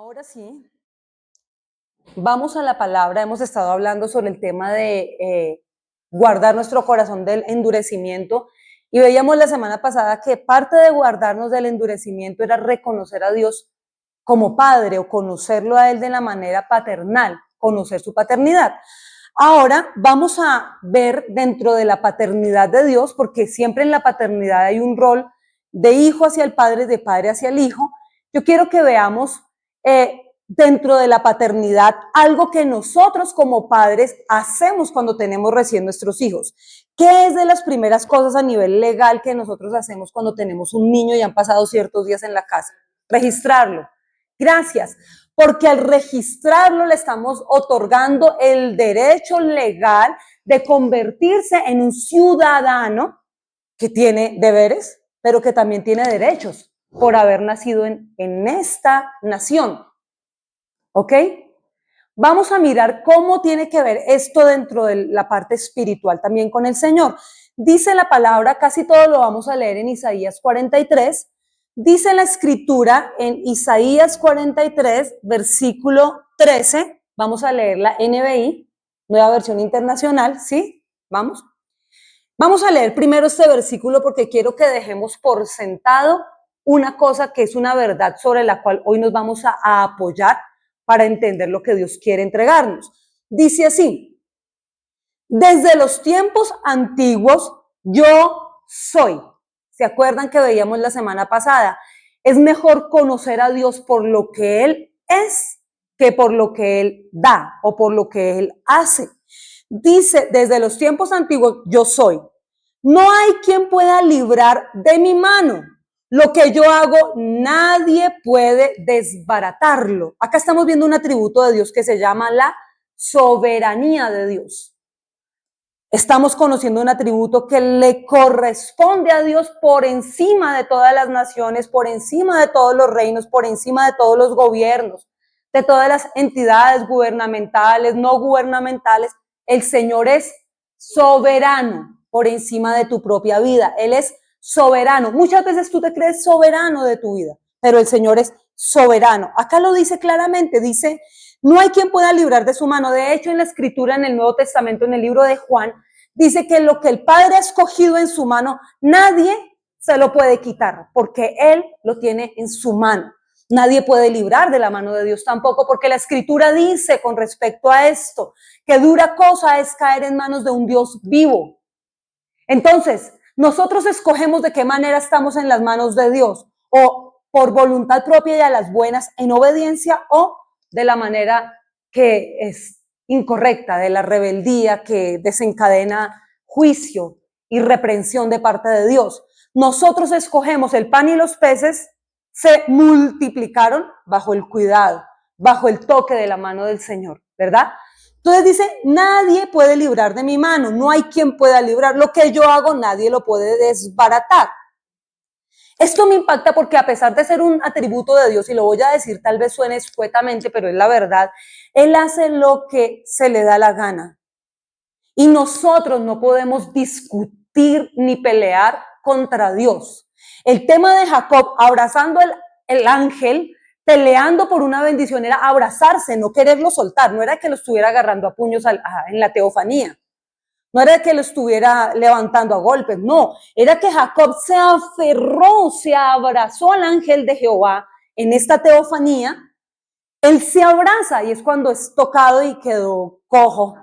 Ahora sí, vamos a la palabra. Hemos estado hablando sobre el tema de guardar nuestro corazón del endurecimiento y veíamos la semana pasada que parte de guardarnos del endurecimiento era reconocer a Dios como Padre o conocerlo a Él de la manera paternal, conocer su paternidad. Ahora vamos a ver dentro de la paternidad de Dios, porque siempre en la paternidad hay un rol de hijo hacia el padre, de padre hacia el hijo. Yo quiero que veamos dentro de la paternidad algo que nosotros como padres hacemos cuando tenemos recién nuestros hijos. ¿Qué es de las primeras cosas a nivel legal que nosotros hacemos cuando tenemos un niño y han pasado ciertos días en la casa? Registrarlo. Gracias. Porque al registrarlo le estamos otorgando el derecho legal de convertirse en un ciudadano que tiene deberes, pero que también tiene derechos por haber nacido en esta nación. ¿Ok? Vamos a mirar cómo tiene que ver esto dentro de la parte espiritual también con el Señor. Dice la palabra, casi todo lo vamos a leer en Isaías 43, dice la escritura en Isaías 43, versículo 13, vamos a leer la NBI, Nueva Versión Internacional, ¿sí? Vamos. Vamos a leer primero este versículo porque quiero que dejemos por sentado una cosa que es una verdad sobre la cual hoy nos vamos a apoyar para entender lo que Dios quiere entregarnos. Dice así: desde los tiempos antiguos yo soy. ¿Se acuerdan que veíamos la semana pasada? Es mejor conocer a Dios por lo que Él es que por lo que Él da o por lo que Él hace. Dice, desde los tiempos antiguos yo soy. No hay quien pueda librar de mi mano. Lo que yo hago, nadie puede desbaratarlo. Acá estamos viendo un atributo de Dios que se llama la soberanía de Dios. Estamos conociendo un atributo que le corresponde a Dios por encima de todas las naciones, por encima de todos los reinos, por encima de todos los gobiernos, de todas las entidades gubernamentales, no gubernamentales. El Señor es soberano por encima de tu propia vida. Él es soberano. Muchas veces tú te crees soberano de tu vida, pero el Señor es soberano. Acá lo dice claramente, dice, no hay quien pueda librar de su mano. De hecho, en la escritura, en el Nuevo Testamento, en el libro de Juan, dice que lo que el Padre ha escogido en su mano, nadie se lo puede quitar, porque Él lo tiene en su mano. Nadie puede librar de la mano de Dios tampoco, porque la escritura dice con respecto a esto, que dura cosa es caer en manos de un Dios vivo. Entonces, nosotros escogemos de qué manera estamos en las manos de Dios, o por voluntad propia y a las buenas en obediencia, o de la manera que es incorrecta, de la rebeldía que desencadena juicio y reprensión de parte de Dios. Nosotros escogemos el pan y los peces, se multiplicaron bajo el cuidado, bajo el toque de la mano del Señor, ¿verdad? Entonces dice, nadie puede librar de mi mano, no hay quien pueda librar. Lo que yo hago, nadie lo puede desbaratar. Esto me impacta porque a pesar de ser un atributo de Dios, y lo voy a decir, tal vez suene escuetamente, pero es la verdad, Él hace lo que se le da la gana. Y nosotros no podemos discutir ni pelear contra Dios. El tema de Jacob abrazando el ángel, peleando por una bendición, era abrazarse, no quererlo soltar, no era que lo estuviera agarrando a puños en la teofanía. No era que lo estuviera levantando a golpes, no, era que Jacob se aferró, se abrazó al ángel de Jehová en esta teofanía. Él se abraza y es cuando es tocado y quedó cojo,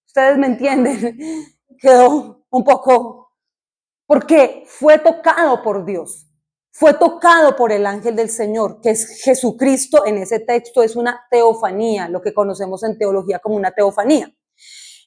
ustedes me entienden, quedó un poco, porque fue tocado por Dios, fue tocado por el ángel del Señor, que es Jesucristo. En ese texto es una teofanía, lo que conocemos en teología como una teofanía.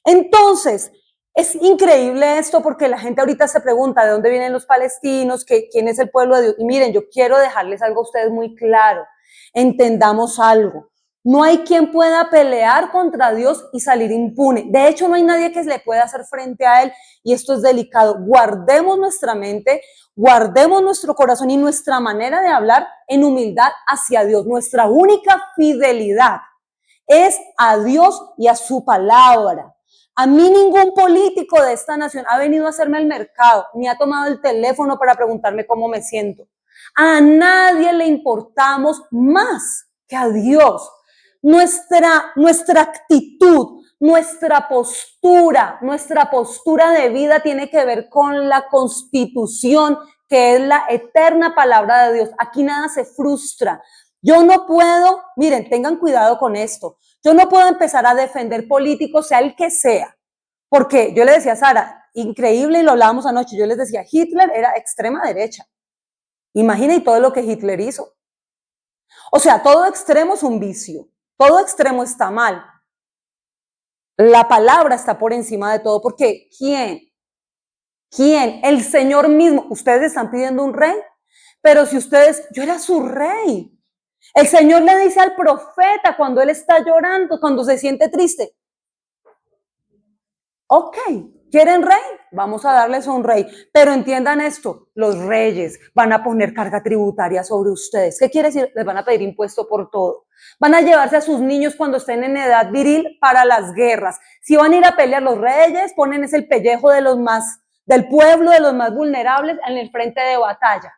Entonces, es increíble esto porque la gente ahorita se pregunta de dónde vienen los palestinos, quién es el pueblo de Dios. Y miren, yo quiero dejarles algo a ustedes muy claro. Entendamos algo. No hay quien pueda pelear contra Dios y salir impune. De hecho, no hay nadie que le pueda hacer frente a Él y esto es delicado. Guardemos nuestra mente, guardemos nuestro corazón y nuestra manera de hablar en humildad hacia Dios. Nuestra única fidelidad es a Dios y a su palabra. A mí ningún político de esta nación ha venido a hacerme el mercado, ni ha tomado el teléfono para preguntarme cómo me siento. A nadie le importamos más que a Dios. Nuestra actitud, nuestra postura de vida tiene que ver con la constitución, que es la eterna palabra de Dios. Aquí nada se frustra. Yo no puedo, miren, tengan cuidado con esto. Yo no puedo empezar a defender políticos, sea el que sea. Porque yo le decía a Sara, increíble, y lo hablábamos anoche, yo les decía, Hitler era extrema derecha. Imaginen todo lo que Hitler hizo. O sea, todo extremo es un vicio, todo extremo está mal. La palabra está por encima de todo, porque ¿quién? El Señor mismo. Ustedes están pidiendo un rey, pero si ustedes, yo era su rey. El Señor le dice al profeta cuando él está llorando, cuando se siente triste, ok, ¿quieren rey? Vamos a darles un rey. Pero entiendan esto, los reyes van a poner carga tributaria sobre ustedes. ¿Qué quiere decir? Les van a pedir impuesto por todo. Van a llevarse a sus niños cuando estén en edad viril para las guerras. Si van a ir a pelear los reyes, ponen ese el pellejo de los más, del pueblo, de los más vulnerables en el frente de batalla.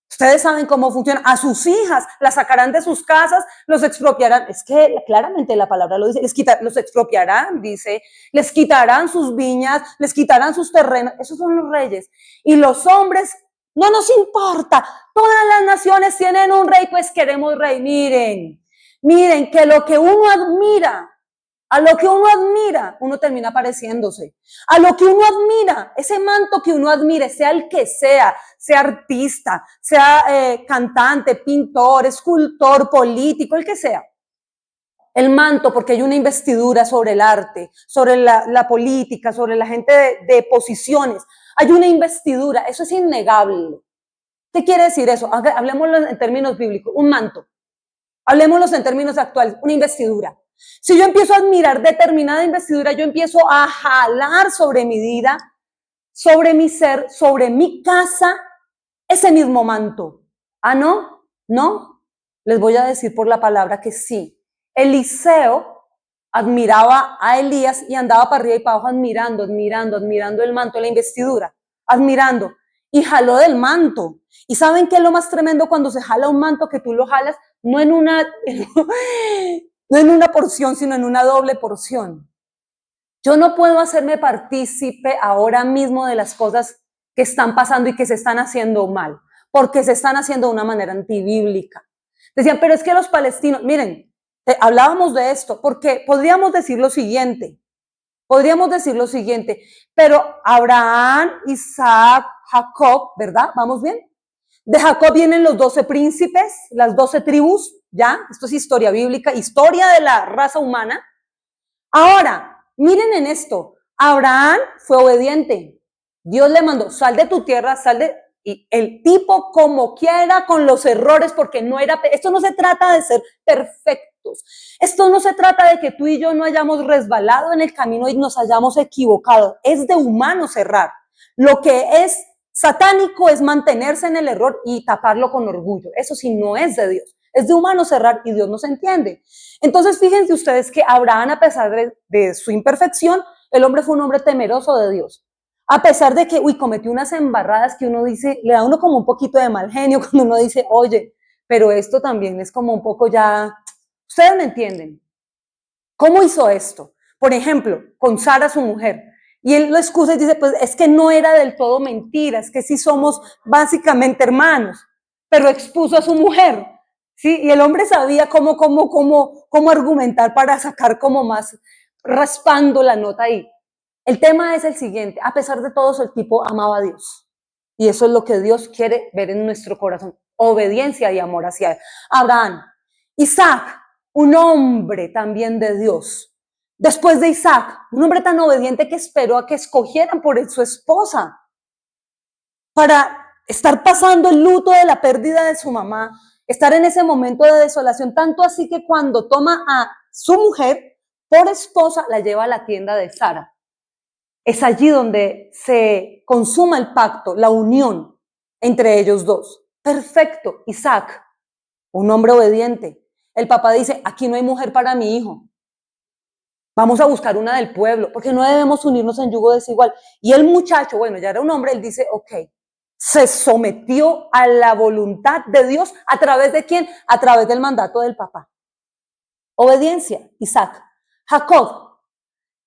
Ustedes saben cómo funciona. A sus hijas las sacarán de sus casas, los expropiarán. Es que claramente la palabra lo dice. Los expropiarán, dice. Les quitarán sus viñas, les quitarán sus terrenos. Esos son los reyes. Y los hombres, no nos importa. Todas las naciones tienen un rey, pues queremos rey. Miren que lo que uno admira, a lo que uno admira, uno termina pareciéndose. A lo que uno admira, ese manto que uno admire, sea el que sea artista, sea cantante, pintor, escultor, político, el que sea. El manto, porque hay una investidura sobre el arte, sobre la política, sobre la gente de posiciones. Hay una investidura, eso es innegable. ¿Qué quiere decir eso? Hablemoslo en términos bíblicos, un manto. Hablemoslo en términos actuales, una investidura. Si yo empiezo a admirar determinada investidura, yo empiezo a jalar sobre mi vida, sobre mi ser, sobre mi casa, ese mismo manto. Ah, ¿no? ¿No? Les voy a decir por la palabra que sí. Eliseo admiraba a Elías y andaba para arriba y para abajo admirando el manto, la investidura, admirando. Y jaló del manto. ¿Y saben qué es lo más tremendo cuando se jala un manto? Que tú lo jalas no en una porción, sino en una doble porción. Yo no puedo hacerme partícipe ahora mismo de las cosas que están pasando y que se están haciendo mal, porque se están haciendo de una manera antibíblica. Decían, pero es que los palestinos, miren, hablábamos de esto, porque podríamos decir lo siguiente, pero Abraham, Isaac, Jacob, ¿verdad? ¿Vamos bien? De Jacob vienen los 12 príncipes, las 12 tribus, ¿ya? Esto es historia bíblica, historia de la raza humana. Ahora, miren en esto, Abraham fue obediente. Dios le mandó, sal de tu tierra, y el tipo como quiera, con los errores, porque esto no se trata de ser perfectos. Esto no se trata de que tú y yo no hayamos resbalado en el camino y nos hayamos equivocado. Es de humanos errar. Lo que es satánico es mantenerse en el error y taparlo con orgullo. Eso sí no es de Dios. Es de humanos errar y Dios nos entiende. Entonces, fíjense ustedes que Abraham, a pesar de su imperfección, el hombre fue un hombre temeroso de Dios. A pesar de que, cometió unas embarradas que uno dice, le da a uno como un poquito de mal genio cuando uno dice, oye, pero esto también es como un poco ya, ustedes me entienden. ¿Cómo hizo esto? Por ejemplo, con Sara, su mujer. Y él lo excusa y dice, pues es que no era del todo mentira, es que sí somos básicamente hermanos, pero expuso a su mujer, ¿sí? Y el hombre sabía cómo argumentar para sacar como más raspando la nota ahí. El tema es el siguiente, a pesar de todo, el tipo amaba a Dios. Y eso es lo que Dios quiere ver en nuestro corazón, obediencia y amor hacia Abraham. Isaac, un hombre también de Dios. Después de Isaac, un hombre tan obediente que esperó a que escogieran por él su esposa para estar pasando el luto de la pérdida de su mamá, estar en ese momento de desolación, tanto así que cuando toma a su mujer por esposa, la lleva a la tienda de Sara. Es allí donde se consuma el pacto, la unión entre ellos dos. Perfecto, Isaac, un hombre obediente. El papá dice, aquí no hay mujer para mi hijo. Vamos a buscar una del pueblo, porque no debemos unirnos en yugo desigual. Y el muchacho, bueno, ya era un hombre, él dice, ok, se sometió a la voluntad de Dios, ¿a través de quién? A través del mandato del papá. obediencia, Isaac. Jacob,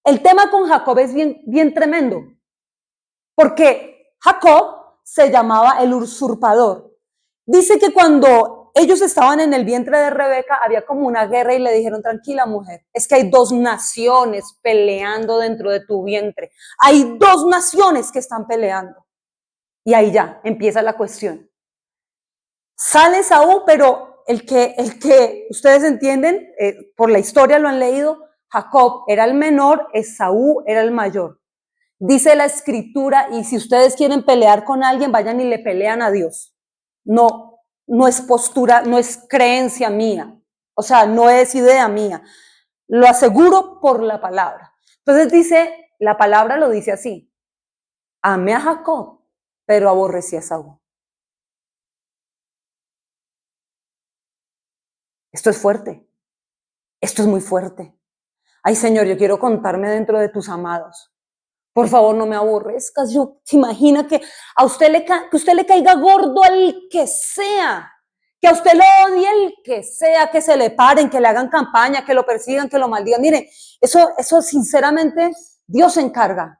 el tema con Jacob es bien tremendo, porque Jacob se llamaba el usurpador. Dice que cuando ellos estaban en el vientre de Rebeca, había como una guerra y le dijeron, tranquila mujer, es que hay dos naciones peleando dentro de tu vientre. Hay dos naciones que están peleando. Y ahí ya empieza la cuestión. Sale Saúl, pero el que ustedes entienden, por la historia lo han leído, Jacob era el menor, Esaú era el mayor. Dice la escritura, y si ustedes quieren pelear con alguien, vayan y le pelean a Dios. No es postura, no es creencia mía, o sea, no es idea mía. Lo aseguro por la palabra. Entonces dice, la palabra lo dice así, amé a Jacob, pero aborrecí a Esaú. Esto es fuerte, esto es muy fuerte. Ay, Señor, yo quiero contarme dentro de tus amados. Por favor, no me aborrezcas. Yo, ¿se imagina que a usted le caiga gordo al que sea? Que a usted lo odie el que sea, que se le paren, que le hagan campaña, que lo persigan, que lo maldigan. Mire, eso sinceramente Dios se encarga.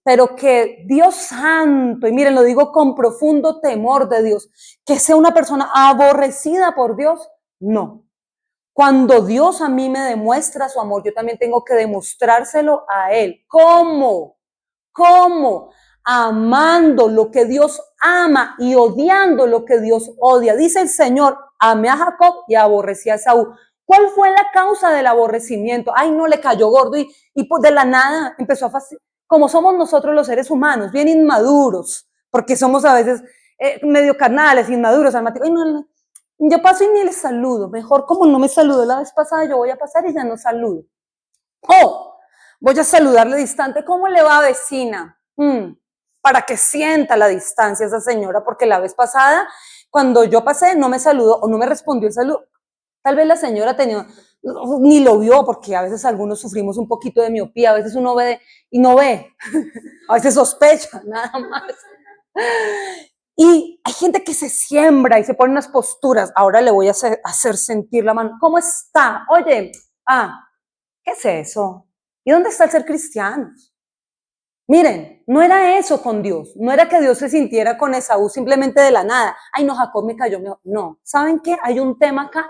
Pero que Dios santo, y miren, lo digo con profundo temor de Dios, que sea una persona aborrecida por Dios, no. Cuando Dios a mí me demuestra su amor, yo también tengo que demostrárselo a Él. ¿Cómo? ¿Cómo? Amando lo que Dios ama y odiando lo que Dios odia. Dice el Señor, amé a Jacob y aborrecí a Esaú. ¿Cuál fue la causa del aborrecimiento? Ay, no, le cayó gordo y pues de la nada empezó a fastidiar. Como somos nosotros los seres humanos, bien inmaduros, porque somos a veces medio carnales, inmaduros, almáticos. Ay, no, yo paso y ni les saludo. Mejor como no me saludó la vez pasada, yo voy a pasar y ya no saludo. Oh, voy a saludarle distante. ¿Cómo le va, vecina? Para que sienta la distancia esa señora, porque la vez pasada, cuando yo pasé, no me saludó o no me respondió el saludo. Tal vez la señora tenía, ni lo vio, porque a veces algunos sufrimos un poquito de miopía, a veces uno ve y no ve, a veces sospecha, nada más. Y hay gente que se siembra y se pone unas posturas. Ahora le voy a hacer sentir la mano. ¿Cómo está? Oye, ¿qué es eso? ¿Y dónde está el ser cristiano? Miren, no era eso con Dios. No era que Dios se sintiera con Esaú simplemente de la nada. Ay, no, Jacob me cayó mejor. No, ¿saben qué? Hay un tema acá.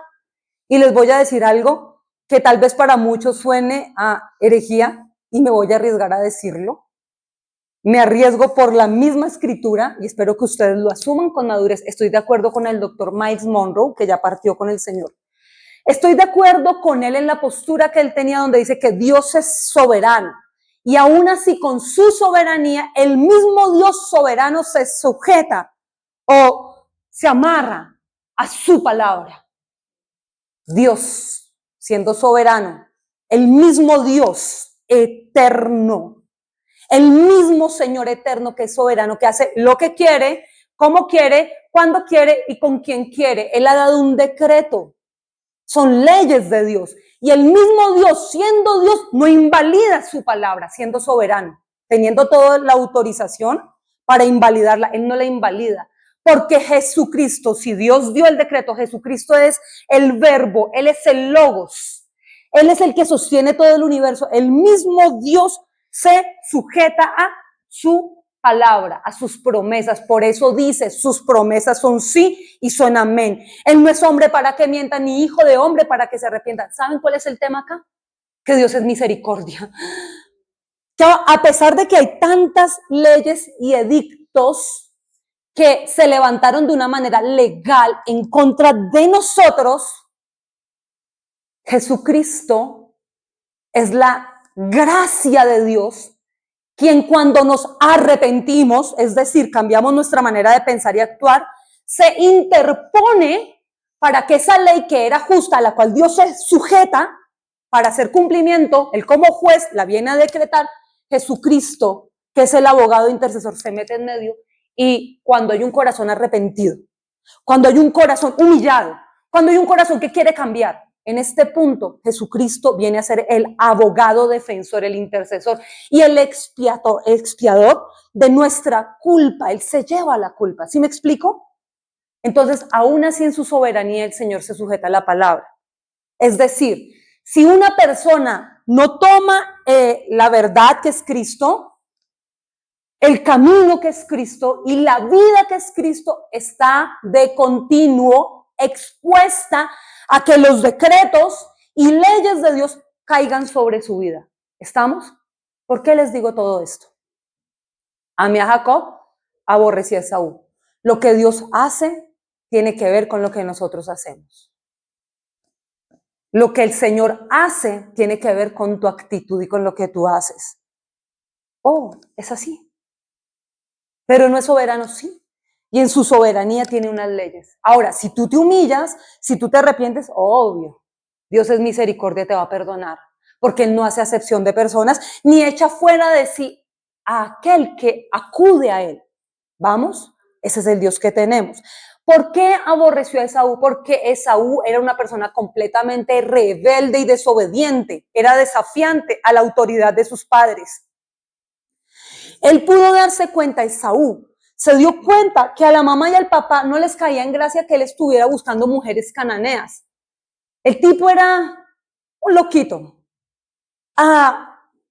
Y les voy a decir algo que tal vez para muchos suene a herejía y me voy a arriesgar a decirlo. Me arriesgo por la misma escritura y espero que ustedes lo asuman con madurez. Estoy de acuerdo con el doctor Miles Monroe, que ya partió con el Señor. Estoy de acuerdo con él en la postura que él tenía donde dice que Dios es soberano. Y aún así, con su soberanía, el mismo Dios soberano se sujeta o se amarra a su palabra. Dios, siendo soberano, el mismo Dios eterno, el mismo Señor eterno que es soberano, que hace lo que quiere, como quiere, cuando quiere y con quien quiere. Él ha dado un decreto. Son leyes de Dios. Y el mismo Dios, siendo Dios, no invalida su palabra, siendo soberano, teniendo toda la autorización para invalidarla. Él no la invalida. Porque Jesucristo, si Dios dio el decreto, Jesucristo es el verbo, Él es el logos. Él es el que sostiene todo el universo. El mismo Dios se sujeta a su palabra, a sus promesas. Por eso dice, sus promesas son sí y son amén. Él no es hombre para que mienta, ni hijo de hombre para que se arrepienta. ¿Saben cuál es el tema acá? Que Dios es misericordia. Que a pesar de que hay tantas leyes y edictos que se levantaron de una manera legal en contra de nosotros, Jesucristo es la gracia de Dios, quien cuando nos arrepentimos, es decir, cambiamos nuestra manera de pensar y actuar, se interpone para que esa ley que era justa, a la cual Dios se sujeta para hacer cumplimiento, él como juez la viene a decretar. Jesucristo, que es el abogado intercesor, se mete en medio. Y cuando hay un corazón arrepentido, cuando hay un corazón humillado, cuando hay un corazón que quiere cambiar, en este punto Jesucristo viene a ser el abogado defensor, el intercesor y el expiador de nuestra culpa. Él se lleva la culpa. ¿Sí me explico? Entonces, aún así en su soberanía el Señor se sujeta a la palabra. Es decir, si una persona no toma la verdad que es Cristo, el camino que es Cristo y la vida que es Cristo, está de continuo expuesta a que los decretos y leyes de Dios caigan sobre su vida. ¿Estamos? ¿Por qué les digo todo esto? Amé a Jacob, aborrecí a Esaú. Lo que Dios hace tiene que ver con lo que nosotros hacemos. Lo que el Señor hace tiene que ver con tu actitud y con lo que tú haces. Oh, es así. Pero no es soberano, sí. Y en su soberanía tiene unas leyes. Ahora, si tú te humillas, si tú te arrepientes, obvio, Dios es misericordia, te va a perdonar. Porque Él no hace acepción de personas, ni echa fuera de sí a aquel que acude a Él. ¿Vamos? Ese es el Dios que tenemos. ¿Por qué aborreció a Esaú? Porque Esaú era una persona completamente rebelde y desobediente. Era desafiante a la autoridad de sus padres. Él pudo darse cuenta, Esaú se dio cuenta que a la mamá y al papá no les caía en gracia que él estuviera buscando mujeres cananeas. El tipo era un loquito,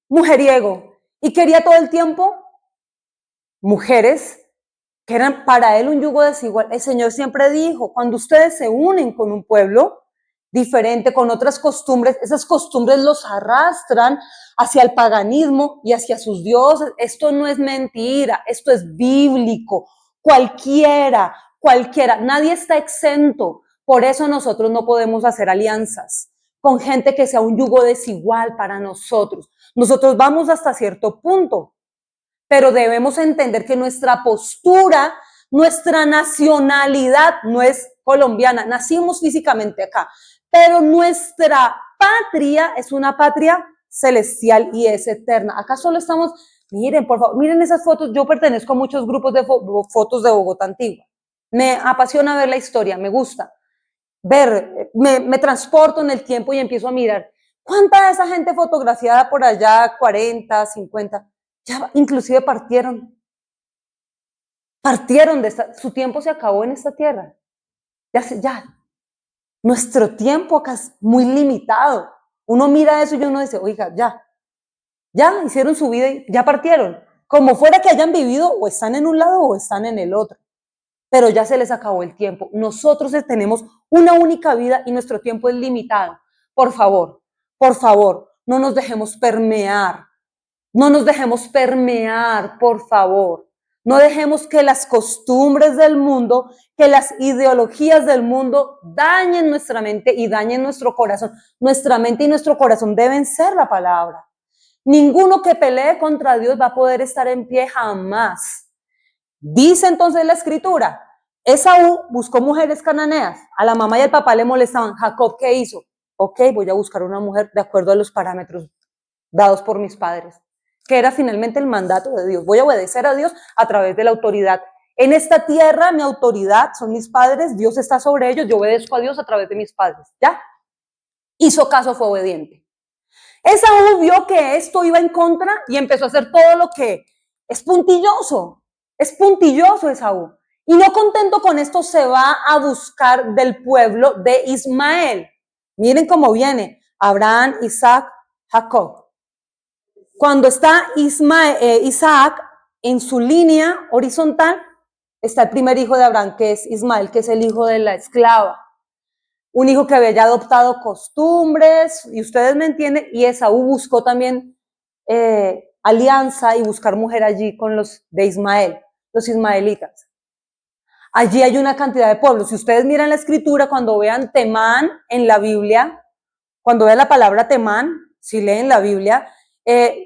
mujeriego, y quería todo el tiempo mujeres que eran para él un yugo desigual. El Señor siempre dijo, cuando ustedes se unen con un pueblo diferente, con otras costumbres, esas costumbres los arrastran hacia el paganismo y hacia sus dioses. Esto no es mentira, esto es bíblico. Cualquiera, nadie está exento. Por eso nosotros no podemos hacer alianzas con gente que sea un yugo desigual para nosotros. Nosotros vamos hasta cierto punto, pero debemos entender que nuestra postura, nuestra nacionalidad no es colombiana. Nacimos físicamente acá, pero nuestra patria es una patria celestial y es eterna. Acá solo estamos, miren, por favor, miren esas fotos. Yo pertenezco a muchos grupos de fotos de Bogotá antigua. Me apasiona ver la historia, me gusta ver, me transporto en el tiempo y empiezo a mirar. ¿Cuánta de esa gente fotografiada por allá, 40, 50, ya inclusive partieron de su tiempo se acabó en esta tierra? Ya, nuestro tiempo acá es muy limitado. Uno mira eso y uno dice, oiga, ya hicieron su vida y ya partieron. Como fuera que hayan vivido, o están en un lado o están en el otro. Pero ya se les acabó el tiempo. Nosotros tenemos una única vida y nuestro tiempo es limitado. Por favor, no nos dejemos permear. No nos dejemos permear, por favor. No dejemos que las costumbres del mundo, que las ideologías del mundo dañen nuestra mente y dañen nuestro corazón. Nuestra mente y nuestro corazón deben ser la palabra. Ninguno que pelee contra Dios va a poder estar en pie jamás. Dice entonces la escritura, Esaú buscó mujeres cananeas, a la mamá y al papá le molestaban. Jacob, ¿qué hizo? Ok, voy a buscar una mujer de acuerdo a los parámetros dados por mis padres, que era finalmente el mandato de Dios. Voy a obedecer a Dios a través de la autoridad. En esta tierra mi autoridad son mis padres, Dios está sobre ellos, yo obedezco a Dios a través de mis padres. ¿Ya? Hizo caso, fue obediente. Esaú vio que esto iba en contra y empezó a hacer todo lo que es puntilloso Esaú. Y no contento con esto, se va a buscar del pueblo de Ismael. Miren cómo viene: Abraham, Isaac, Jacob. Cuando está Isaac en su línea horizontal, está el primer hijo de Abraham, que es Ismael, que es el hijo de la esclava. Un hijo que había ya adoptado costumbres, y ustedes me entienden, y Esaú buscó también alianza y buscar mujer allí con los de Ismael, los ismaelitas. Allí hay una cantidad de pueblos. Si ustedes miran la escritura, cuando vean Temán en la Biblia, cuando vean la palabra Temán, si leen la Biblia,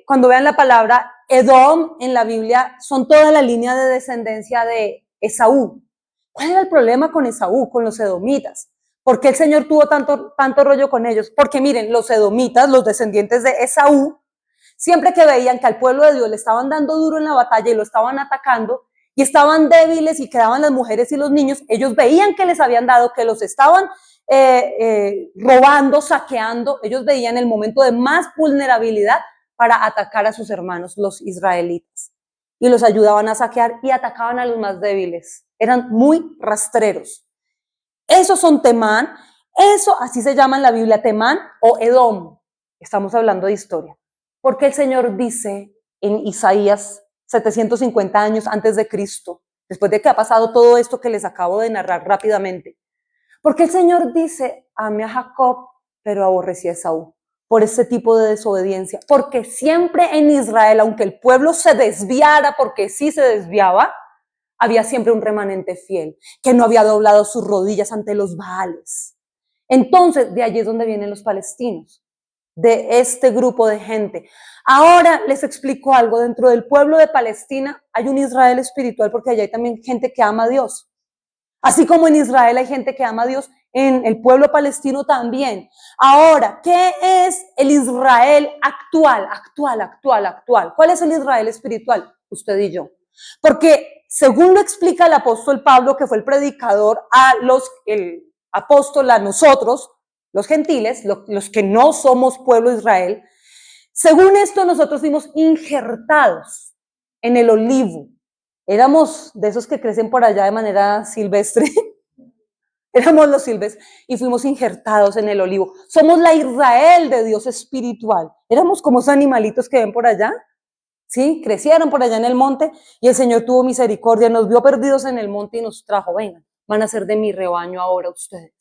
cuando vean la palabra Edom en la Biblia, son toda la línea de descendencia de Esaú. ¿Cuál era el problema con Esaú, con los edomitas? ¿Por qué el Señor tuvo tanto rollo con ellos? Porque miren, los edomitas, los descendientes de Esaú, siempre que veían que al pueblo de Dios le estaban dando duro en la batalla y lo estaban atacando, y estaban débiles y quedaban las mujeres y los niños, ellos veían que les habían dado, que los estaban robando, saqueando. Ellos veían el momento de más vulnerabilidad para atacar a sus hermanos, los israelitas, y los ayudaban a saquear y atacaban a los más débiles. Eran muy rastreros. Esos son Temán. Eso así se llama en la Biblia, Temán o Edom. Estamos hablando de historia. Porque el Señor dice en Isaías 750 años antes de Cristo, después de que ha pasado todo esto que les acabo de narrar rápidamente, porque el Señor dice, amé a Jacob, pero aborrecí a Esaú, por ese tipo de desobediencia, porque siempre en Israel, aunque el pueblo se desviara, porque sí se desviaba, había siempre un remanente fiel, que no había doblado sus rodillas ante los Baales. Entonces, de allí es donde vienen los palestinos, de este grupo de gente. Ahora les explico algo, dentro del pueblo de Palestina hay un Israel espiritual, porque allá hay también gente que ama a Dios. Así como en Israel hay gente que ama a Dios, en el pueblo palestino también. Ahora, ¿qué es el Israel actual? ¿Cuál es el Israel espiritual? Usted y yo. Porque según lo explica el apóstol Pablo, que fue el predicador el apóstol a nosotros, los gentiles, los que no somos pueblo de Israel, según esto nosotros fuimos injertados en el olivo. Éramos de esos que crecen por allá de manera silvestre. Éramos los silvestres y fuimos injertados en el olivo. Somos la Israel de Dios espiritual. Éramos como esos animalitos que ven por allá. ¿Sí? Crecieron por allá en el monte y el Señor tuvo misericordia, nos vio perdidos en el monte y nos trajo, vengan, van a ser de mi rebaño ahora ustedes.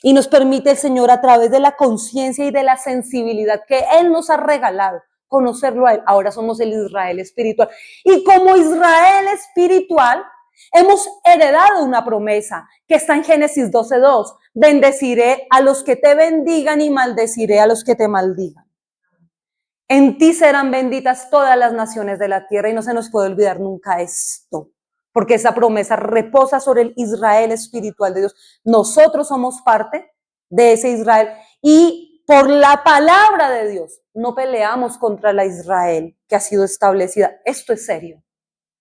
Y nos permite el Señor a través de la conciencia y de la sensibilidad que Él nos ha regalado, conocerlo a Él. Ahora somos el Israel espiritual. Y como Israel espiritual, hemos heredado una promesa que está en Génesis 12:2. Bendeciré a los que te bendigan y maldeciré a los que te maldigan. En ti serán benditas todas las naciones de la tierra y no se nos puede olvidar nunca esto, porque esa promesa reposa sobre el Israel espiritual de Dios. Nosotros somos parte de ese Israel y por la palabra de Dios no peleamos contra la Israel que ha sido establecida. Esto es serio.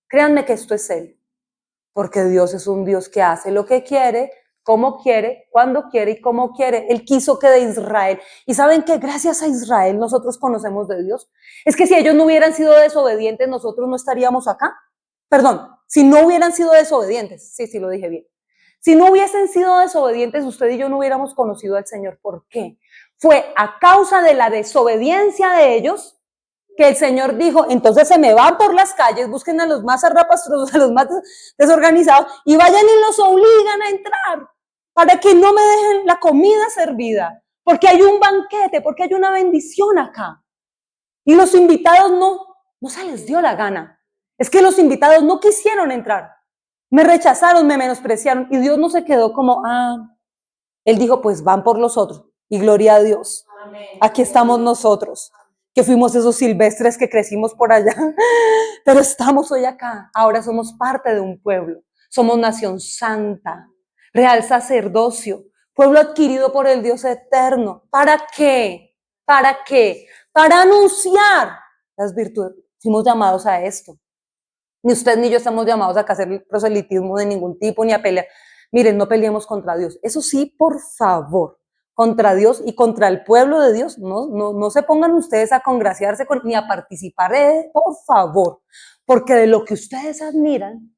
Créanme que esto es serio, porque Dios es un Dios que hace lo que quiere, cómo quiere, cuando quiere y cómo quiere. Él quiso que de Israel, y saben que gracias a Israel nosotros conocemos de Dios. Es que si ellos no hubieran sido desobedientes, nosotros no estaríamos acá. Perdón, si no hubieran sido desobedientes, sí, lo dije bien. Si no hubiesen sido desobedientes, usted y yo no hubiéramos conocido al Señor. ¿Por qué? Fue a causa de la desobediencia de ellos que el Señor dijo, entonces se me van por las calles, busquen a los más zarrapastrosos, a los más desorganizados, y vayan y los obligan a entrar, para que no me dejen la comida servida, porque hay un banquete, porque hay una bendición acá. Y los invitados no se les dio la gana. Es que los invitados no quisieron entrar. Me rechazaron, me menospreciaron, y Dios no se quedó como, Él dijo, pues van por los otros, y gloria a Dios. Amén. Aquí estamos nosotros, que fuimos esos silvestres que crecimos por allá, pero estamos hoy acá. Ahora somos parte de un pueblo, somos nación santa, real sacerdocio, pueblo adquirido por el Dios eterno. ¿Para qué? ¿Para qué? Para anunciar las virtudes. Fuimos llamados a esto. Ni usted ni yo estamos llamados a hacer proselitismo de ningún tipo, ni a pelear. Miren, no peleemos contra Dios. Eso sí, por favor, contra Dios y contra el pueblo de Dios, no se pongan ustedes a congraciarse ni a participar, por favor, porque de lo que ustedes admiran,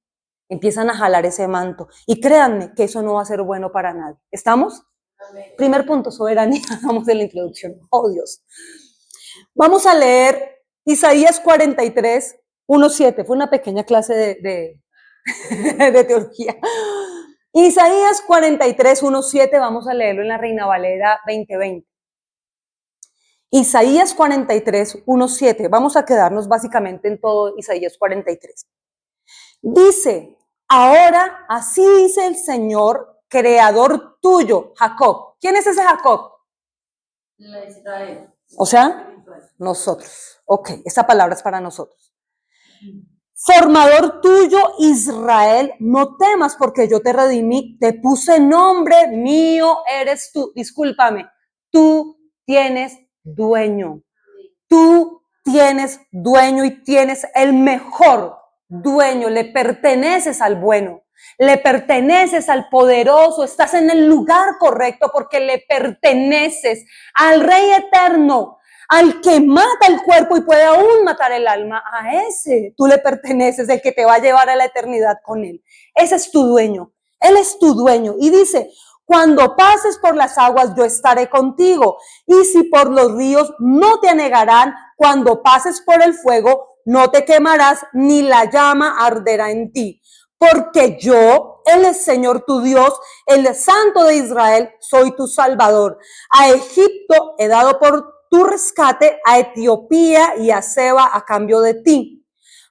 empiezan a jalar ese manto. Y créanme que eso no va a ser bueno para nadie. ¿Estamos? Amén. Primer punto, soberanía. Vamos en la introducción. Oh, Dios. Vamos a leer Isaías 43, 1:7. Fue una pequeña clase de teología. Isaías 43, 1:7, vamos a leerlo en la Reina Valera 2020. Isaías 43, 1:7, vamos a quedarnos básicamente en todo Isaías 43. Dice, ahora así dice el Señor, creador tuyo, Jacob. ¿Quién es ese Jacob? La Israel. O sea, nosotros. Ok, esta palabra es para nosotros. Formador tuyo, Israel, no temas porque yo te redimí, te puse nombre, mío eres tú. Discúlpame, tú tienes dueño. Tú tienes dueño y tienes el mejor dueño. Le perteneces al bueno, le perteneces al poderoso. Estás en el lugar correcto porque le perteneces al Rey eterno. Al que mata el cuerpo y puede aún matar el alma, a ese tú le perteneces, el que te va a llevar a la eternidad con él. Ese es tu dueño, él es tu dueño. Y dice, Cuando pases por las aguas, yo estaré contigo. Y si por los ríos, no te anegarán. Cuando pases por el fuego, no te quemarás, ni la llama arderá en ti. Porque yo, el Señor tu Dios, el Santo de Israel, soy tu Salvador. A Egipto he dado por tu rescate, a Etiopía y a Seba a cambio de ti.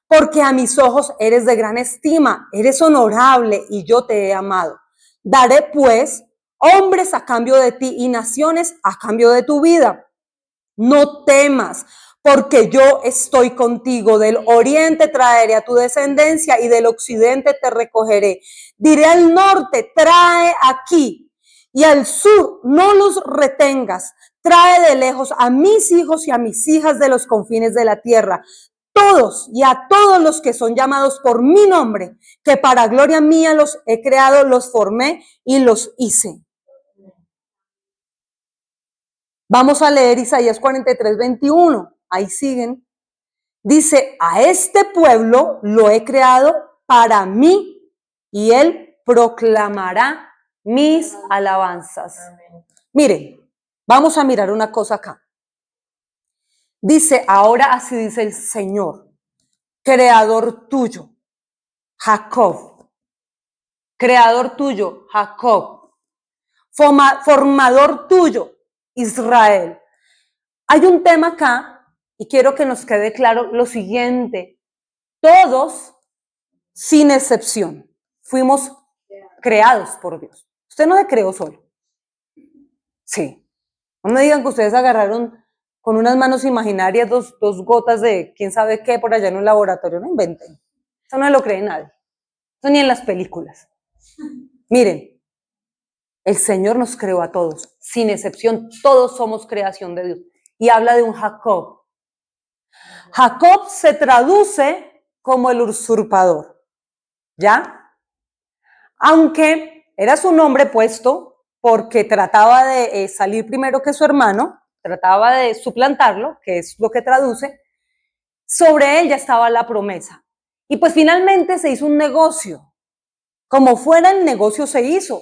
Porque a mis ojos eres de gran estima, eres honorable y yo te he amado. Daré pues hombres a cambio de ti y naciones a cambio de tu vida. No temas, porque yo estoy contigo. Del oriente traeré a tu descendencia y del occidente te recogeré. Diré al norte, trae aquí, y al sur, no los retengas. Trae de lejos a mis hijos y a mis hijas de los confines de la tierra. Todos y a todos los que son llamados por mi nombre, que para gloria mía los he creado, los formé y los hice. Vamos a leer Isaías 43, 21. Ahí siguen. Dice, a este pueblo lo he creado para mí y él proclamará mis alabanzas. Miren, vamos a mirar una cosa acá. Dice, ahora así dice el Señor, creador tuyo, Jacob. Creador tuyo, Jacob. Formador tuyo, Israel. Hay un tema acá y quiero que nos quede claro lo siguiente. Todos, sin excepción, fuimos creados por Dios. Usted no se creó solo. Sí. No me digan que ustedes agarraron con unas manos imaginarias dos gotas de quién sabe qué por allá en un laboratorio. No inventen. Eso no lo cree nadie. Eso ni en las películas. Miren, el Señor nos creó a todos, sin excepción. Todos somos creación de Dios. Y habla de un Jacob. Jacob se traduce como el usurpador, ¿ya? Aunque era su nombre puesto porque trataba de salir primero que su hermano, trataba de suplantarlo, que es lo que traduce, sobre él ya estaba la promesa. Y pues finalmente se hizo un negocio. Como fuera el negocio se hizo.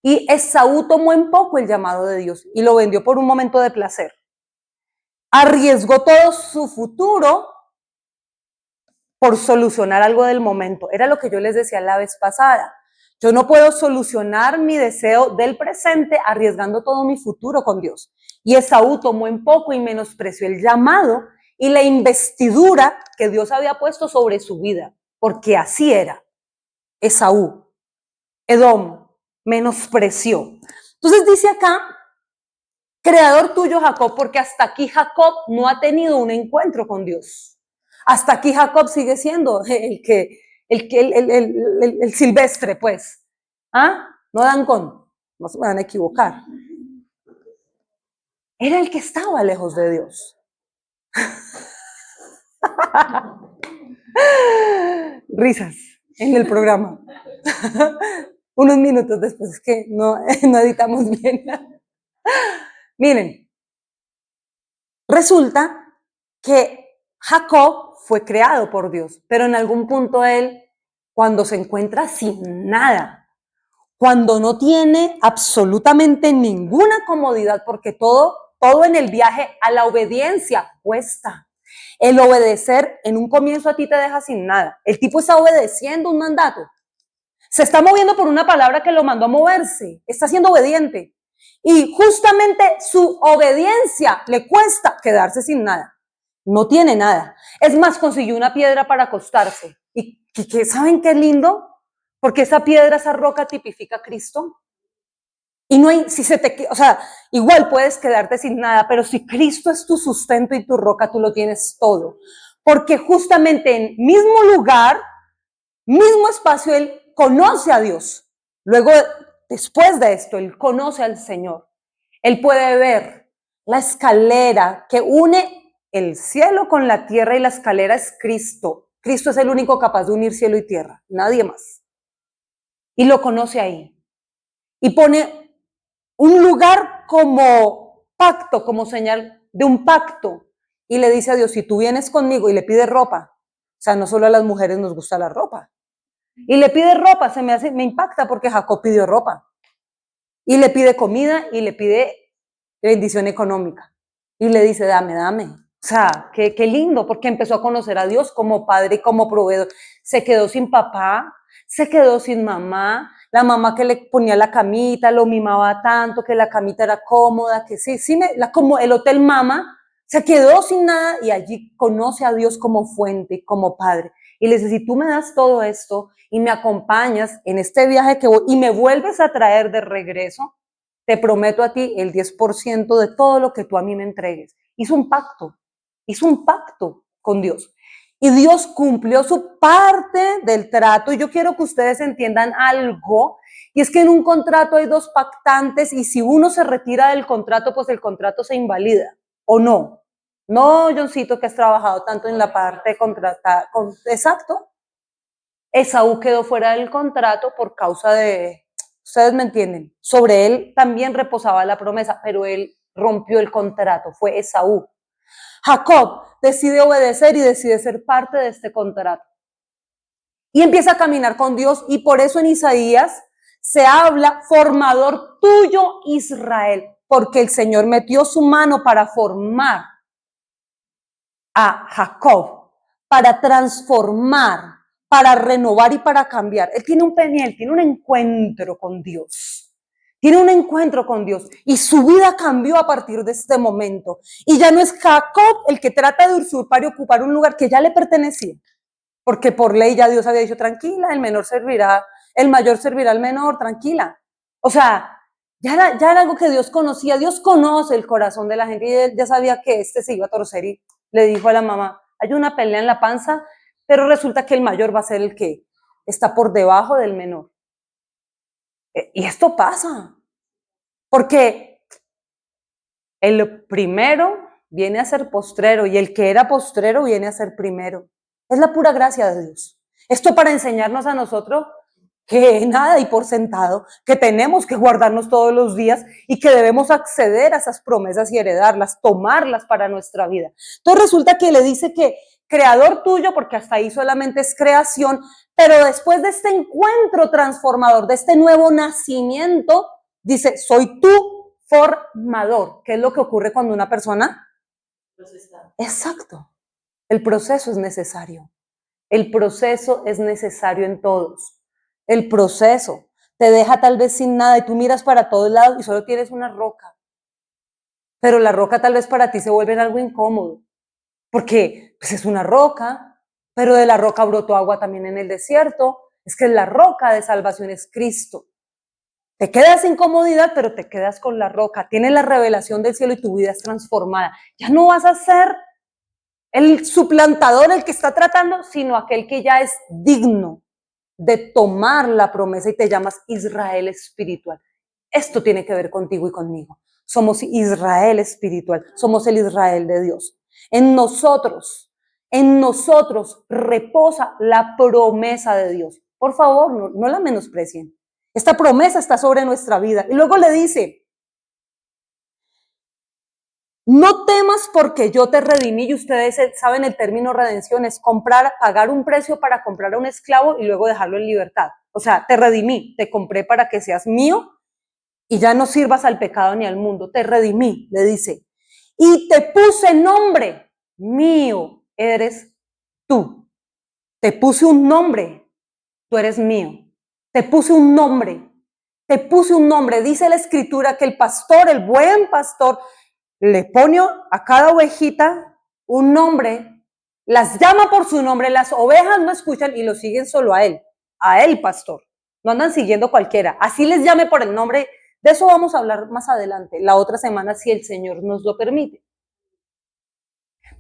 Y Esaú tomó en poco el llamado de Dios y lo vendió por un momento de placer. Arriesgó todo su futuro por solucionar algo del momento. Era lo que yo les decía la vez pasada. Yo no puedo solucionar mi deseo del presente arriesgando todo mi futuro con Dios. Y Esaú tomó en poco y menospreció el llamado y la investidura que Dios había puesto sobre su vida, porque así era. Esaú, Edom, menospreció. Entonces dice acá, creador tuyo Jacob, porque hasta aquí Jacob no ha tenido un encuentro con Dios. Hasta aquí Jacob sigue siendo el silvestre, pues. ¿Ah? No Dancón, no se van a equivocar. Era el que estaba lejos de Dios. Risas en el programa. Unos minutos después, es que no editamos bien. Miren, resulta que Jacob fue creado por Dios, pero en algún punto él, cuando se encuentra sin nada, cuando no tiene absolutamente ninguna comodidad, porque todo en el viaje a la obediencia cuesta. El obedecer en un comienzo a ti te deja sin nada. El tipo está obedeciendo un mandato. Se está moviendo por una palabra que lo mandó a moverse. Está siendo obediente. Y justamente su obediencia le cuesta quedarse sin nada. No tiene nada. Es más, consiguió una piedra para acostarse. ¿Y saben qué lindo? Porque esa piedra, esa roca tipifica a Cristo. Y no hay, o sea, igual puedes quedarte sin nada, pero si Cristo es tu sustento y tu roca, tú lo tienes todo. Porque justamente en mismo lugar, mismo espacio, Él conoce a Dios. Luego, después de esto, Él conoce al Señor. Él puede ver la escalera que une el cielo con la tierra y la escalera es Cristo. Cristo es el único capaz de unir cielo y tierra, nadie más. Y lo conoce ahí. Y pone un lugar como pacto, como señal de un pacto. Y le dice a Dios, si tú vienes conmigo y le pides ropa, o sea, no solo a las mujeres nos gusta la ropa. Y le pide ropa, me impacta porque Jacob pidió ropa. Y le pide comida y le pide bendición económica. Y le dice, dame, dame. O sea, qué lindo, porque empezó a conocer a Dios como padre y como proveedor. Se quedó sin papá, se quedó sin mamá, la mamá que le ponía la camita, lo mimaba tanto, que la camita era cómoda, que sí, como el hotel mama, se quedó sin nada y allí conoce a Dios como fuente, como padre. Y le dice, si tú me das todo esto y me acompañas en este viaje que voy y me vuelves a traer de regreso, te prometo a ti el 10% de todo lo que tú a mí me entregues. Hizo un pacto con Dios. Y Dios cumplió su parte del trato. Y yo quiero que ustedes entiendan algo, y es que en un contrato hay dos pactantes, y si uno se retira del contrato, pues el contrato se invalida, ¿o no? No, Johncito, que has trabajado tanto en la parte contratada. Exacto. Esaú quedó fuera del contrato por causa de, ustedes me entienden, sobre él también reposaba la promesa, pero él rompió el contrato, fue Esaú. Jacob decide obedecer y decide ser parte de este contrato. Y empieza a caminar con Dios, y por eso en Isaías se habla, formador tuyo Israel, porque el Señor metió su mano para formar a Jacob, para transformar, para renovar y para cambiar. Él tiene un peniel, tiene un encuentro con Dios. Tiene un encuentro con Dios y su vida cambió a partir de este momento. Y ya no es Jacob el que trata de usurpar y ocupar un lugar que ya le pertenecía, porque por ley ya Dios había dicho, tranquila, el mayor servirá al menor, tranquila. O sea, ya era algo que Dios conocía. Dios conoce el corazón de la gente y él ya sabía que este se iba a torcer y le dijo a la mamá, hay una pelea en la panza, pero resulta que el mayor va a ser el que está por debajo del menor. Y esto pasa, porque el primero viene a ser postrero y el que era postrero viene a ser primero. Es la pura gracia de Dios. Esto para enseñarnos a nosotros que nada y por sentado, que tenemos que guardarnos todos los días y que debemos acceder a esas promesas y heredarlas, tomarlas para nuestra vida. Entonces resulta que le dice que creador tuyo, porque hasta ahí solamente es creación, pero después de este encuentro transformador, de este nuevo nacimiento, dice, soy tu formador. ¿Qué es lo que ocurre cuando una persona? Exacto. El proceso es necesario. El proceso es necesario en todos. El proceso te deja tal vez sin nada y tú miras para todos lados y solo tienes una roca. Pero la roca tal vez para ti se vuelve algo incómodo, porque pues es una roca, pero de la roca brotó agua también en el desierto. Es que la roca de salvación es Cristo. Te quedas sin comodidad, pero te quedas con la roca. Tienes la revelación del cielo y tu vida es transformada. Ya no vas a ser el suplantador, el que está tratando, sino aquel que ya es digno de tomar la promesa y te llamas Israel espiritual. Esto tiene que ver contigo y conmigo. Somos Israel espiritual, somos el Israel de Dios. En nosotros reposa la promesa de Dios. Por favor, no la menosprecien. Esta promesa está sobre nuestra vida. Y luego le dice, no temas porque yo te redimí, y ustedes saben el término redención, es pagar un precio para comprar a un esclavo y luego dejarlo en libertad. O sea, te redimí, te compré para que seas mío y ya no sirvas al pecado ni al mundo. Te redimí, le dice. Y te puse nombre, mío eres tú. Te puse un nombre, tú eres mío. Te puse un nombre, Dice la escritura que el pastor, el buen pastor, le pone a cada ovejita un nombre, las llama por su nombre, las ovejas no escuchan y lo siguen solo a él, pastor. No andan siguiendo cualquiera. Así les llame por el nombre. De eso vamos a hablar más adelante, la otra semana, si el Señor nos lo permite.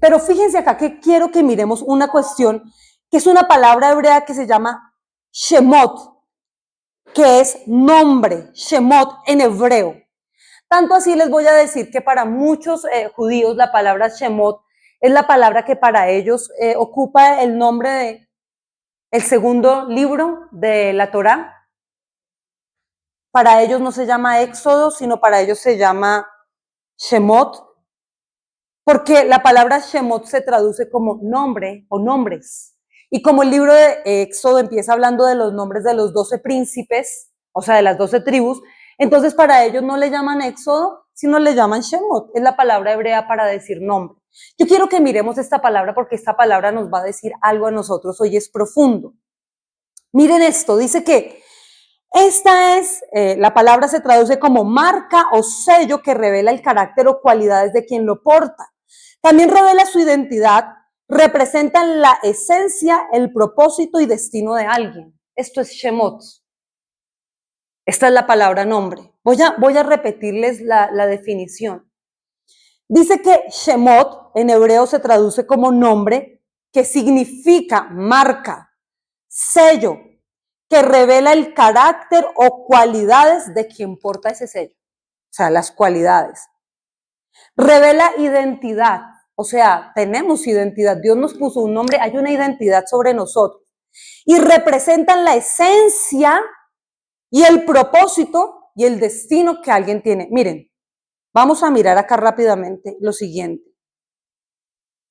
Pero fíjense acá que quiero que miremos una cuestión, que es una palabra hebrea que se llama Shemot, que es nombre, Shemot en hebreo. Tanto así les voy a decir que para muchos judíos la palabra Shemot es la palabra que para ellos ocupa el nombre de el segundo libro de la Torá. Para ellos no se llama Éxodo, sino para ellos se llama Shemot, porque la palabra Shemot se traduce como nombre o nombres. Y como el libro de Éxodo empieza hablando de los nombres de los 12 príncipes, o sea, de las 12 tribus, Entonces para ellos no le llaman Éxodo, sino le llaman Shemot. Es la palabra hebrea para decir nombre. Yo quiero que miremos esta palabra porque esta palabra nos va a decir algo a nosotros hoy, es profundo. Miren esto, dice que esta es, la palabra se traduce como marca o sello que revela el carácter o cualidades de quien lo porta. También revela su identidad, representan la esencia, el propósito y destino de alguien. Esto es Shemot. Esta es la palabra nombre. Voy a repetirles la definición. Dice que Shemot en hebreo se traduce como nombre, que significa marca, sello, que revela el carácter o cualidades de quien porta ese sello. O sea, las cualidades. Revela identidad. O sea, tenemos identidad. Dios nos puso un nombre, hay una identidad sobre nosotros. Y representan la esencia y el propósito y el destino que alguien tiene. Miren, vamos a mirar acá rápidamente lo siguiente.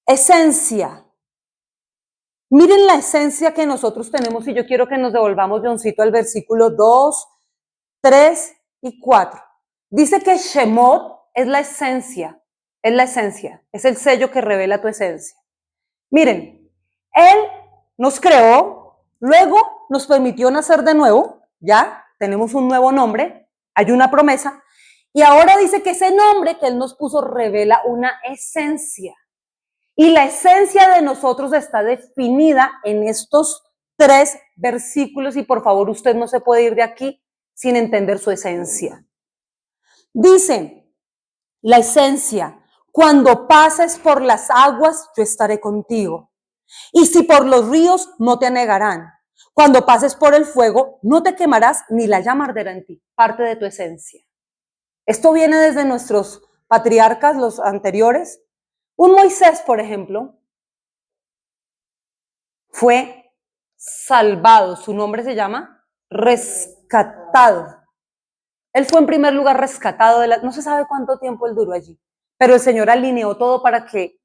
Esencia. Miren la esencia que nosotros tenemos y yo quiero que nos devolvamos, Johncito, al versículo 2, 3 y 4. Dice que Shemot es la esencia, es el sello que revela tu esencia. Miren, Él nos creó, luego nos permitió nacer de nuevo, ya tenemos un nuevo nombre, hay una promesa, y ahora dice que ese nombre que Él nos puso revela una esencia. Y la esencia de nosotros está definida en estos 3 versículos y por favor usted no se puede ir de aquí sin entender su esencia. Dice, la esencia, cuando pases por las aguas yo estaré contigo. Y si por los ríos no te anegarán. Cuando pases por el fuego no te quemarás ni la llama arderá en ti. Parte de tu esencia. Esto viene desde nuestros patriarcas, los anteriores. Un Moisés, por ejemplo, fue salvado. Su nombre se llama rescatado. Él fue en primer lugar rescatado. No se sabe cuánto tiempo él duró allí. Pero el Señor alineó todo para que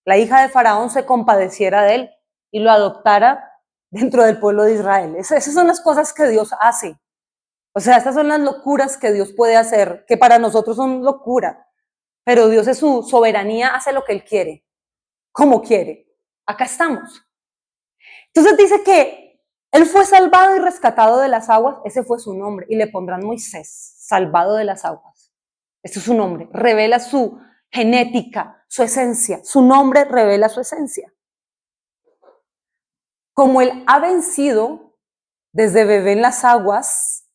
la hija de Faraón se compadeciera de él y lo adoptara dentro del pueblo de Israel. Esas son las cosas que Dios hace. O sea, estas son las locuras que Dios puede hacer, que para nosotros son locura. Pero Dios en su soberanía hace lo que Él quiere, como quiere. Acá estamos. Entonces dice que Él fue salvado y rescatado de las aguas, ese fue su nombre, y le pondrán Moisés, salvado de las aguas. Ese es su nombre, revela su genética, su esencia. Su nombre revela su esencia. Como Él ha vencido desde bebé en las aguas,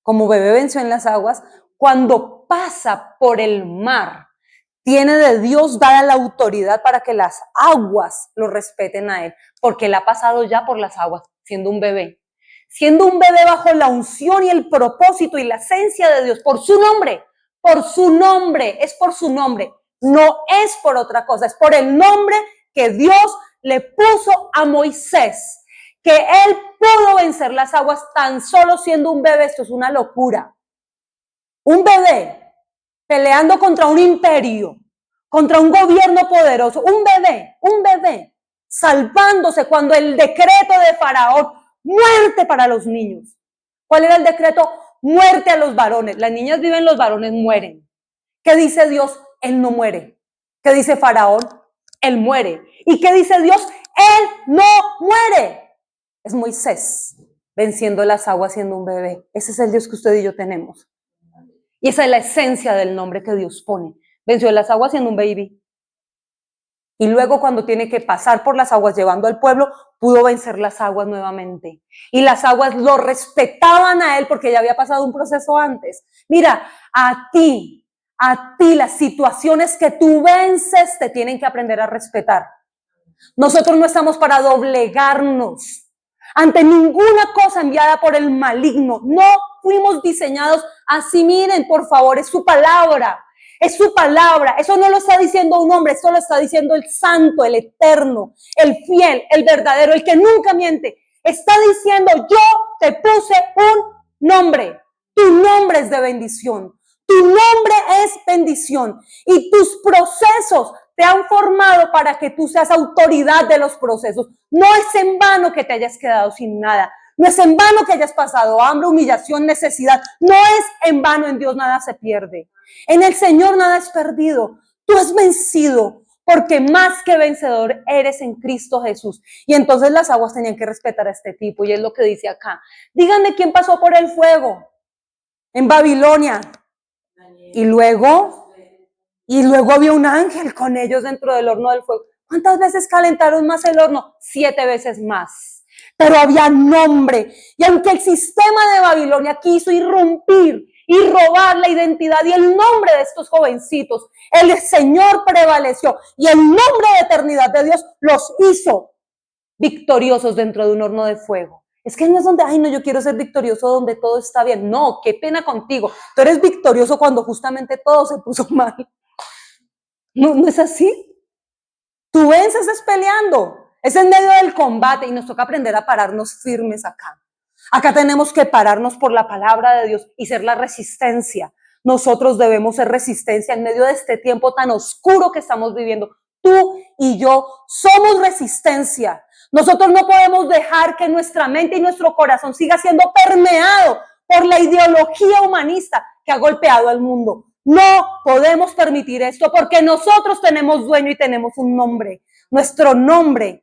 como bebé venció en las aguas, cuando pasa por el mar, tiene de Dios dada la autoridad para que las aguas lo respeten a Él, porque Él ha pasado ya por las aguas, siendo un bebé. Siendo un bebé bajo la unción y el propósito y la esencia de Dios, por su nombre, es por su nombre, no es por otra cosa, es por el nombre que Dios le puso a Moisés, que él pudo vencer las aguas tan solo siendo un bebé. Esto es una locura. Un bebé peleando contra un imperio, contra un gobierno poderoso, un bebé salvándose cuando el decreto de Faraón, muerte para los niños. ¿Cuál era el decreto? Muerte a los varones. Las niñas viven, los varones mueren. ¿Qué dice Dios? Él no muere. ¿Qué dice Faraón? Él muere. ¿Y qué dice Dios? Él no muere. Es Moisés venciendo las aguas siendo un bebé. Ese es el Dios que usted y yo tenemos. Y esa es la esencia del nombre que Dios pone. Venció las aguas siendo un baby. Y luego cuando tiene que pasar por las aguas llevando al pueblo, pudo vencer las aguas nuevamente. Y las aguas lo respetaban a él porque ya había pasado un proceso antes. Mira, a ti, las situaciones que tú vences te tienen que aprender a respetar. Nosotros no estamos para doblegarnos ante ninguna cosa enviada por el maligno. No fuimos diseñados así. Miren, por favor, es su palabra. Es su palabra. Eso no lo está diciendo un hombre, eso lo está diciendo el santo, el eterno, el fiel, el verdadero, el que nunca miente. Está diciendo, yo te puse un nombre. Tu nombre es de bendición. Tu nombre es bendición. Y tus procesos te han formado para que tú seas autoridad de los procesos. No es en vano que te hayas quedado sin nada. No es en vano que hayas pasado hambre, humillación, necesidad. No es en vano, en Dios nada se pierde. En el Señor nada es perdido. Tú has vencido porque más que vencedor eres en Cristo Jesús. Y entonces las aguas tenían que respetar a este tipo y es lo que dice acá. Díganme quién pasó por el fuego en Babilonia. Y luego había un ángel con ellos dentro del horno del fuego. ¿Cuántas veces calentaron más el horno? 7 veces más. Pero había nombre. Y aunque el sistema de Babilonia quiso irrumpir y robar la identidad y el nombre de estos jovencitos, el Señor prevaleció y el nombre de eternidad de Dios los hizo victoriosos dentro de un horno de fuego. Es que no es donde, ay no, yo quiero ser victorioso donde todo está bien. No, qué pena contigo. Tú eres victorioso cuando justamente todo se puso mal. No es así. Tú vences es peleando. Es en medio del combate y nos toca aprender a pararnos firmes acá. Acá tenemos que pararnos por la palabra de Dios y ser la resistencia. Nosotros debemos ser resistencia en medio de este tiempo tan oscuro que estamos viviendo. Tú y yo somos resistencia. Nosotros no podemos dejar que nuestra mente y nuestro corazón siga siendo permeado por la ideología humanista que ha golpeado al mundo. No podemos permitir esto porque nosotros tenemos dueño y tenemos un nombre. Nuestro nombre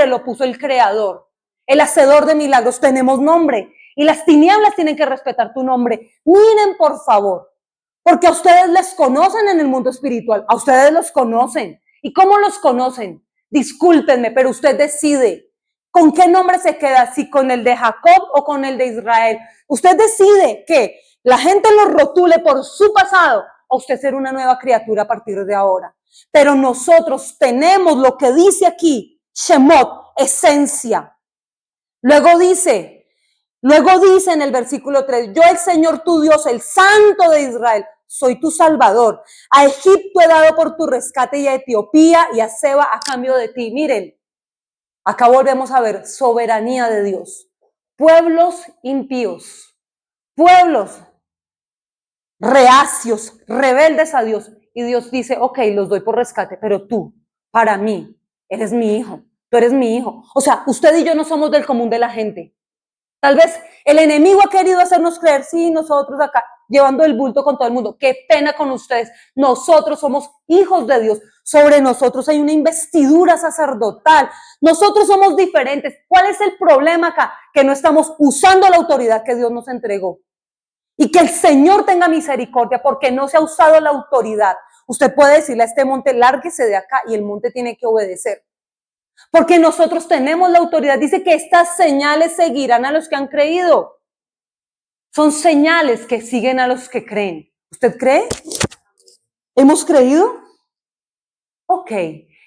lo puso el Creador, el hacedor de milagros. Tenemos nombre y las tinieblas tienen que respetar tu nombre. Miren, por favor, porque a ustedes les conocen en el mundo espiritual, a ustedes los conocen. ¿Y cómo los conocen? Discúlpenme, pero usted decide con qué nombre se queda, si con el de Jacob o con el de Israel. Usted decide que la gente lo rotule por su pasado o usted ser una nueva criatura a partir de ahora. Pero nosotros tenemos lo que dice aquí, Shemot, esencia. Luego dice en el versículo 3, yo el Señor tu Dios, el Santo de Israel, soy tu Salvador. A Egipto he dado por tu rescate y a Etiopía y a Seba a cambio de ti. Miren, acá volvemos a ver soberanía de Dios. Pueblos impíos, pueblos reacios, rebeldes a Dios. Y Dios dice, ok, los doy por rescate, pero tú, para mí, eres mi hijo. Tú eres mi hijo. O sea, usted y yo no somos del común de la gente. Tal vez el enemigo ha querido hacernos creer, sí, nosotros acá, llevando el bulto con todo el mundo. Qué pena con ustedes. Nosotros somos hijos de Dios. Sobre nosotros hay una investidura sacerdotal. Nosotros somos diferentes. ¿Cuál es el problema acá? Que no estamos usando la autoridad que Dios nos entregó. Y que el Señor tenga misericordia porque no se ha usado la autoridad. Usted puede decirle a este monte, lárguese de acá y el monte tiene que obedecer. Porque nosotros tenemos la autoridad. Dice que estas señales seguirán a los que han creído. Son señales que siguen a los que creen. ¿Usted cree? ¿Hemos creído? Ok.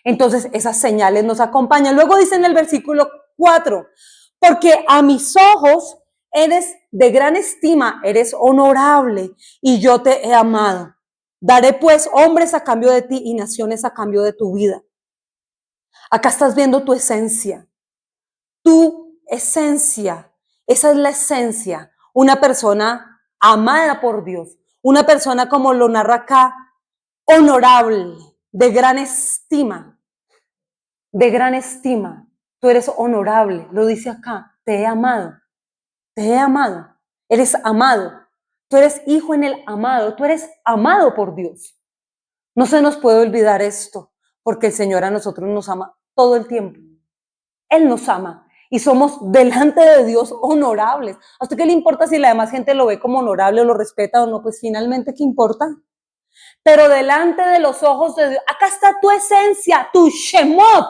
Entonces esas señales nos acompañan. Luego dice en el versículo 4, porque a mis ojos eres de gran estima, eres honorable y yo te he amado. Daré pues hombres a cambio de ti y naciones a cambio de tu vida. Acá estás viendo tu esencia. Tu esencia. Esa es la esencia. Una persona amada por Dios. Una persona, como lo narra acá, honorable, de gran estima. De gran estima. Tú eres honorable. Lo dice acá. Te he amado. Te he amado. Eres amado. Tú eres hijo en el amado. Tú eres amado por Dios. No se nos puede olvidar esto, porque el Señor a nosotros nos ama todo el tiempo. Él nos ama y somos delante de Dios honorables. ¿A usted qué le importa si la demás gente lo ve como honorable o lo respeta o no? Pues finalmente, ¿qué importa? Pero delante de los ojos de Dios, acá está tu esencia, tu Shemot,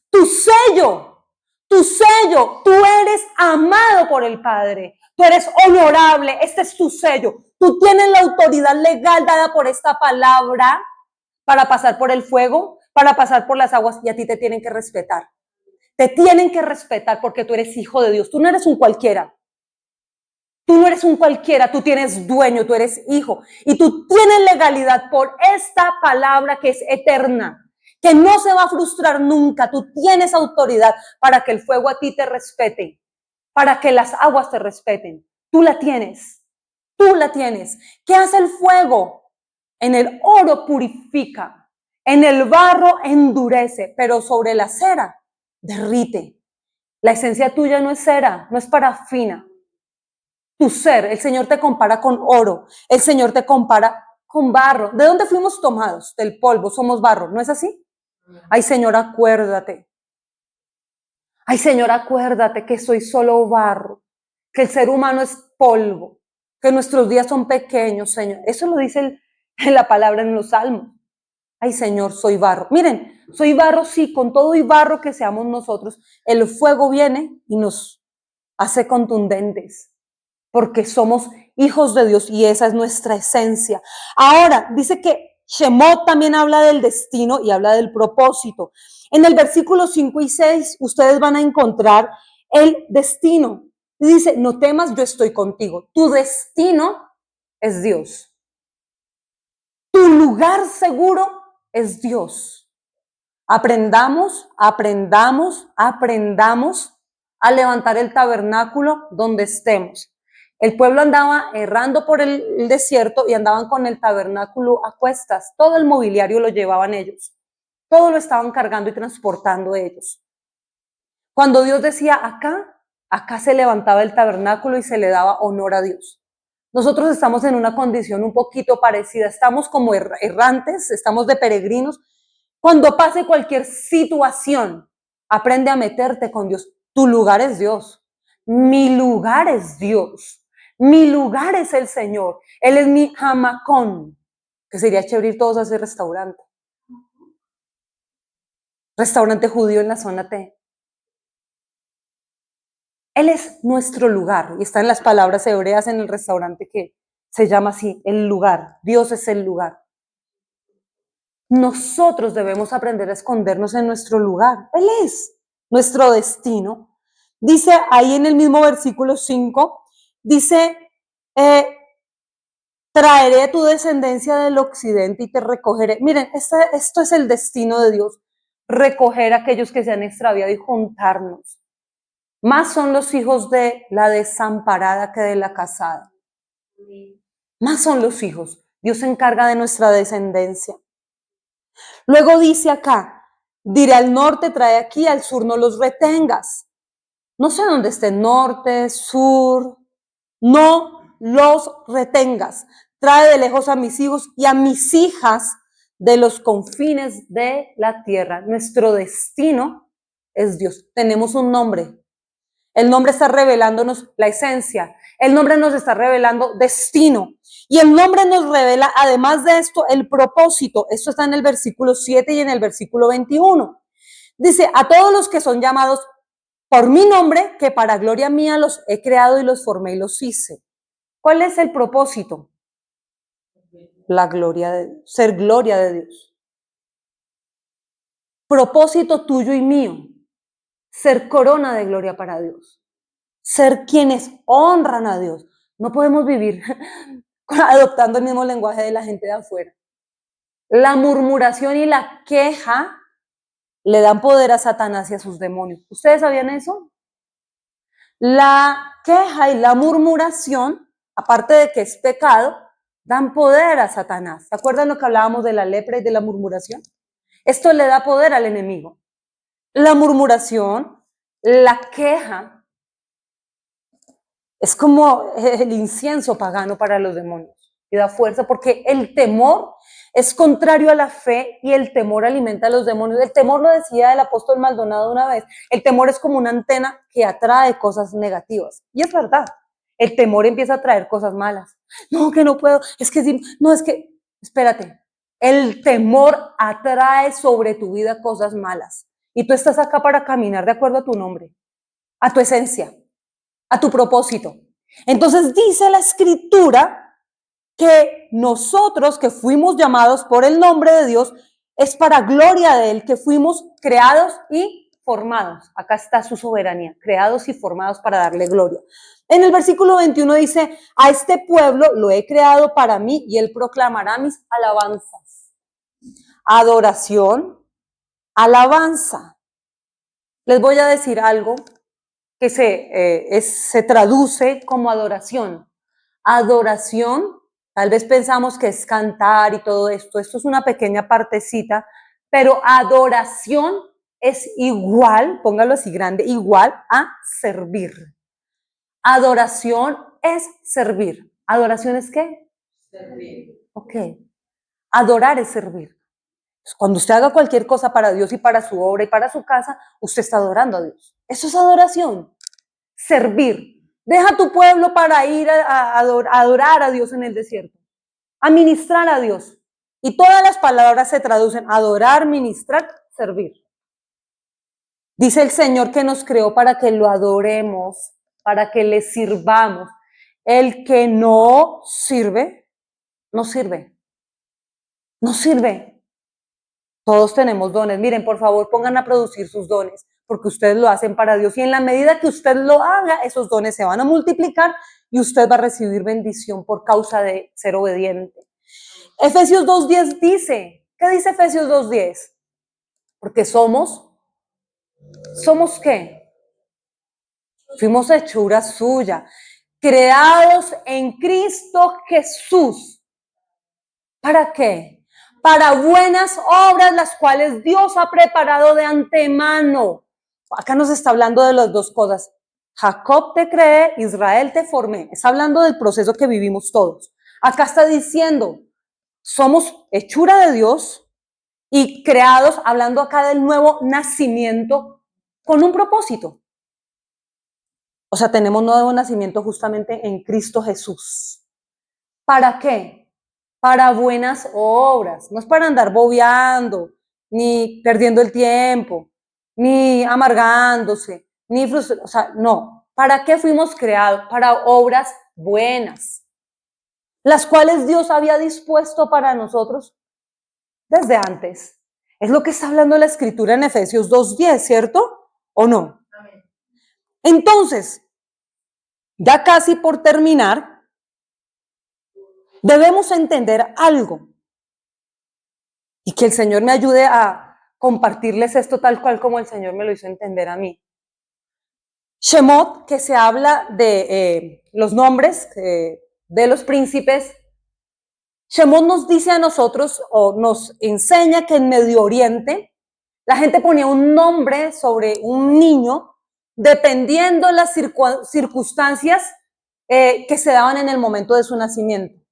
tu sello, tú eres amado por el Padre, tú eres honorable, este es tu sello, tú tienes la autoridad legal dada por esta palabra para pasar por el fuego, para pasar por las aguas y a ti te tienen que respetar. Te tienen que respetar porque tú eres hijo de Dios, tú no eres un cualquiera. Tú no eres un cualquiera, tú tienes dueño, tú eres hijo y tú tienes legalidad por esta palabra que es eterna, que no se va a frustrar nunca. Tú tienes autoridad para que el fuego a ti te respete, para que las aguas te respeten. Tú la tienes, tú la tienes. ¿Qué hace el fuego? En el oro purifica, en el barro endurece, pero sobre la cera derrite. La esencia tuya no es cera, no es parafina. Tu ser, el Señor te compara con oro, el Señor te compara con barro. ¿De dónde fuimos tomados? Del polvo, somos barro, ¿no es así? Ay, Señor, acuérdate. Ay, Señor, acuérdate que soy solo barro, que el ser humano es polvo, que nuestros días son pequeños, Señor. Eso lo dice en la palabra en los salmos. Ay, Señor, soy barro. Miren, soy barro, sí, con todo y barro que seamos nosotros, el fuego viene y nos hace contundentes, porque somos hijos de Dios y esa es nuestra esencia. Ahora, dice que Shemot también habla del destino y habla del propósito. En el versículo 5 y 6 ustedes van a encontrar el destino. Dice, no temas, yo estoy contigo. Tu destino es Dios. Tu lugar seguro es Dios. Aprendamos a levantar el tabernáculo donde estemos. El pueblo andaba errando por el desierto y andaban con el tabernáculo a cuestas. Todo el mobiliario lo llevaban ellos. Todo lo estaban cargando y transportando ellos. Cuando Dios decía acá se levantaba el tabernáculo y se le daba honor a Dios. Nosotros estamos en una condición un poquito parecida. Estamos como errantes, estamos de peregrinos. Cuando pase cualquier situación, aprende a meterte con Dios. Tu lugar es Dios. Mi lugar es Dios. Mi lugar es el Señor. Él es mi hamacón, que sería chévere ir todos a ese restaurante. Restaurante judío en la zona T. Él es nuestro lugar. Y está en las palabras hebreas en el restaurante que se llama así, el lugar. Dios es el lugar. Nosotros debemos aprender a escondernos en nuestro lugar. Él es nuestro destino. Dice ahí en el mismo versículo 5, dice, traeré tu descendencia del occidente y te recogeré. Miren, esto es el destino de Dios, recoger a aquellos que se han extraviado y juntarnos. Más son los hijos de la desamparada que de la casada. Más son los hijos. Dios se encarga de nuestra descendencia. Luego dice acá, diré al norte, trae aquí, al sur no los retengas. No sé dónde esté, norte, sur, no los retengas. Trae de lejos a mis hijos y a mis hijas de los confines de la tierra. Nuestro destino es Dios. Tenemos un nombre. El nombre está revelándonos la esencia. El nombre nos está revelando destino. Y el nombre nos revela, además de esto, el propósito. Esto está en el versículo 7 y en el versículo 21. Dice, a todos los que son llamados por mi nombre, que para gloria mía los he creado y los formé y los hice. ¿Cuál es el propósito? La gloria de Dios, ser gloria de Dios. Propósito tuyo y mío, ser corona de gloria para Dios. Ser quienes honran a Dios. No podemos vivir adoptando el mismo lenguaje de la gente de afuera. La murmuración y la queja le dan poder a Satanás y a sus demonios. ¿Ustedes sabían eso? La queja y la murmuración, aparte de que es pecado, dan poder a Satanás. ¿Se acuerdan lo que hablábamos de la lepra y de la murmuración? Esto le da poder al enemigo. La murmuración, la queja, es como el incienso pagano para los demonios y da fuerza porque el temor es contrario a la fe y el temor alimenta a los demonios. El temor, lo decía el apóstol Maldonado una vez, el temor es como una antena que atrae cosas negativas. Y es verdad, el temor empieza a traer cosas malas. No, que no puedo, espérate, el temor atrae sobre tu vida cosas malas. Y tú estás acá para caminar de acuerdo a tu nombre, a tu esencia, a tu propósito. Entonces dice la escritura que nosotros que fuimos llamados por el nombre de Dios es para gloria de Él, que fuimos creados y formados. Acá está su soberanía, creados y formados para darle gloria. En el versículo 21 dice, a este pueblo lo he creado para mí y Él proclamará mis alabanzas. Adoración, alabanza. Les voy a decir algo que se traduce como adoración. Adoración, tal vez pensamos que es cantar y todo esto, esto es una pequeña partecita, pero adoración es igual, póngalo así grande, igual a servir. Adoración es servir. ¿Adoración es qué? Servir. Ok. Adorar es servir. Cuando usted haga cualquier cosa para Dios y para su obra y para su casa, usted está adorando a Dios. Eso es adoración. Servir. Deja tu pueblo para ir a adorar a Dios en el desierto. A ministrar a Dios. Y todas las palabras se traducen adorar, ministrar, servir. Dice el Señor que nos creó para que lo adoremos, para que le sirvamos. El que no sirve, no sirve. No sirve. Todos tenemos dones. Miren, por favor, pongan a producir sus dones, porque ustedes lo hacen para Dios. Y en la medida que usted lo haga, esos dones se van a multiplicar y usted va a recibir bendición por causa de ser obediente. Efesios 2:10 dice, ¿qué dice Efesios 2:10? Porque ¿somos qué? Fuimos hechura suya, creados en Cristo Jesús. ¿Para qué? Para buenas obras, las cuales Dios ha preparado de antemano. Acá nos está hablando de las dos cosas. Jacob te creé, Israel te formé. Está hablando del proceso que vivimos todos. Acá está diciendo, somos hechura de Dios y creados, hablando acá del nuevo nacimiento con un propósito. O sea, tenemos nuevo nacimiento justamente en Cristo Jesús. ¿Para qué? Para buenas obras. No es para andar bobeando, ni perdiendo el tiempo, ni amargándose, ni frustrando. O sea, no. ¿Para qué fuimos creados? Para obras buenas, las cuales Dios había dispuesto para nosotros desde antes. Es lo que está hablando la Escritura en Efesios 2:10, ¿cierto? ¿O no? Entonces, ya casi por terminar, debemos entender algo y que el Señor me ayude a compartirles esto tal cual como el Señor me lo hizo entender a mí. Shemot, que se habla de los nombres de los príncipes, Shemot nos dice a nosotros o nos enseña que en Medio Oriente la gente ponía un nombre sobre un niño dependiendo de las circunstancias que se daban en el momento de su nacimiento.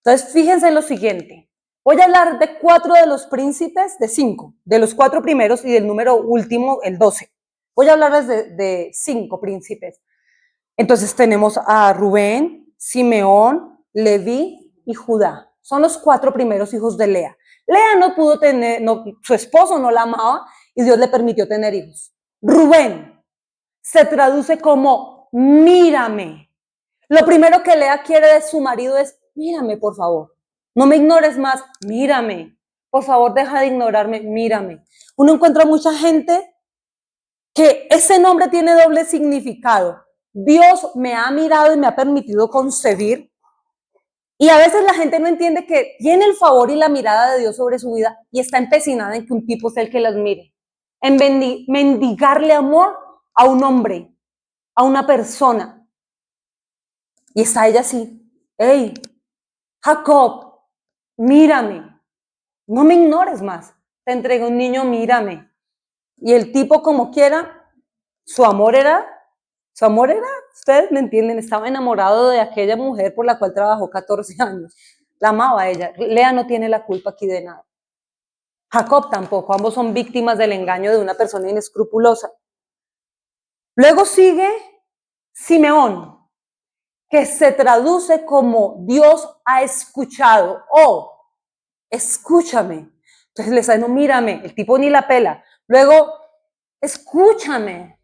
Entonces, fíjense en lo siguiente. Voy a hablar de 4 de los príncipes, de 5, de los 4 primeros y del número último, el 12. Voy a hablarles de 5 príncipes. Entonces tenemos a Rubén, Simeón, Leví y Judá. Son los 4 primeros hijos de Lea. Lea no pudo tener, su esposo no la amaba y Dios le permitió tener hijos. Rubén se traduce como mírame. Lo primero que Lea quiere de su marido es mírame, por favor. No me ignores más, mírame. Por favor, deja de ignorarme, mírame. Uno encuentra mucha gente que ese nombre tiene doble significado. Dios me ha mirado y me ha permitido concebir. Y a veces la gente no entiende que tiene el favor y la mirada de Dios sobre su vida y está empecinada en que un tipo sea el que las mire. En mendigarle amor a un hombre, a una persona. Y está ella así. Hey, Jacob, mírame. No me ignores más. Te entregué un niño, mírame. Y el tipo como quiera, su amor era, ustedes me entienden, estaba enamorado de aquella mujer por la cual trabajó 14 años. La amaba a ella. Lea no tiene la culpa aquí de nada. Jacob tampoco. Ambos son víctimas del engaño de una persona inescrupulosa. Luego sigue Simeón, que se traduce como Dios ha escuchado o escúchame. Entonces le está diciendo, mírame, el tipo ni la pela. Luego, escúchame.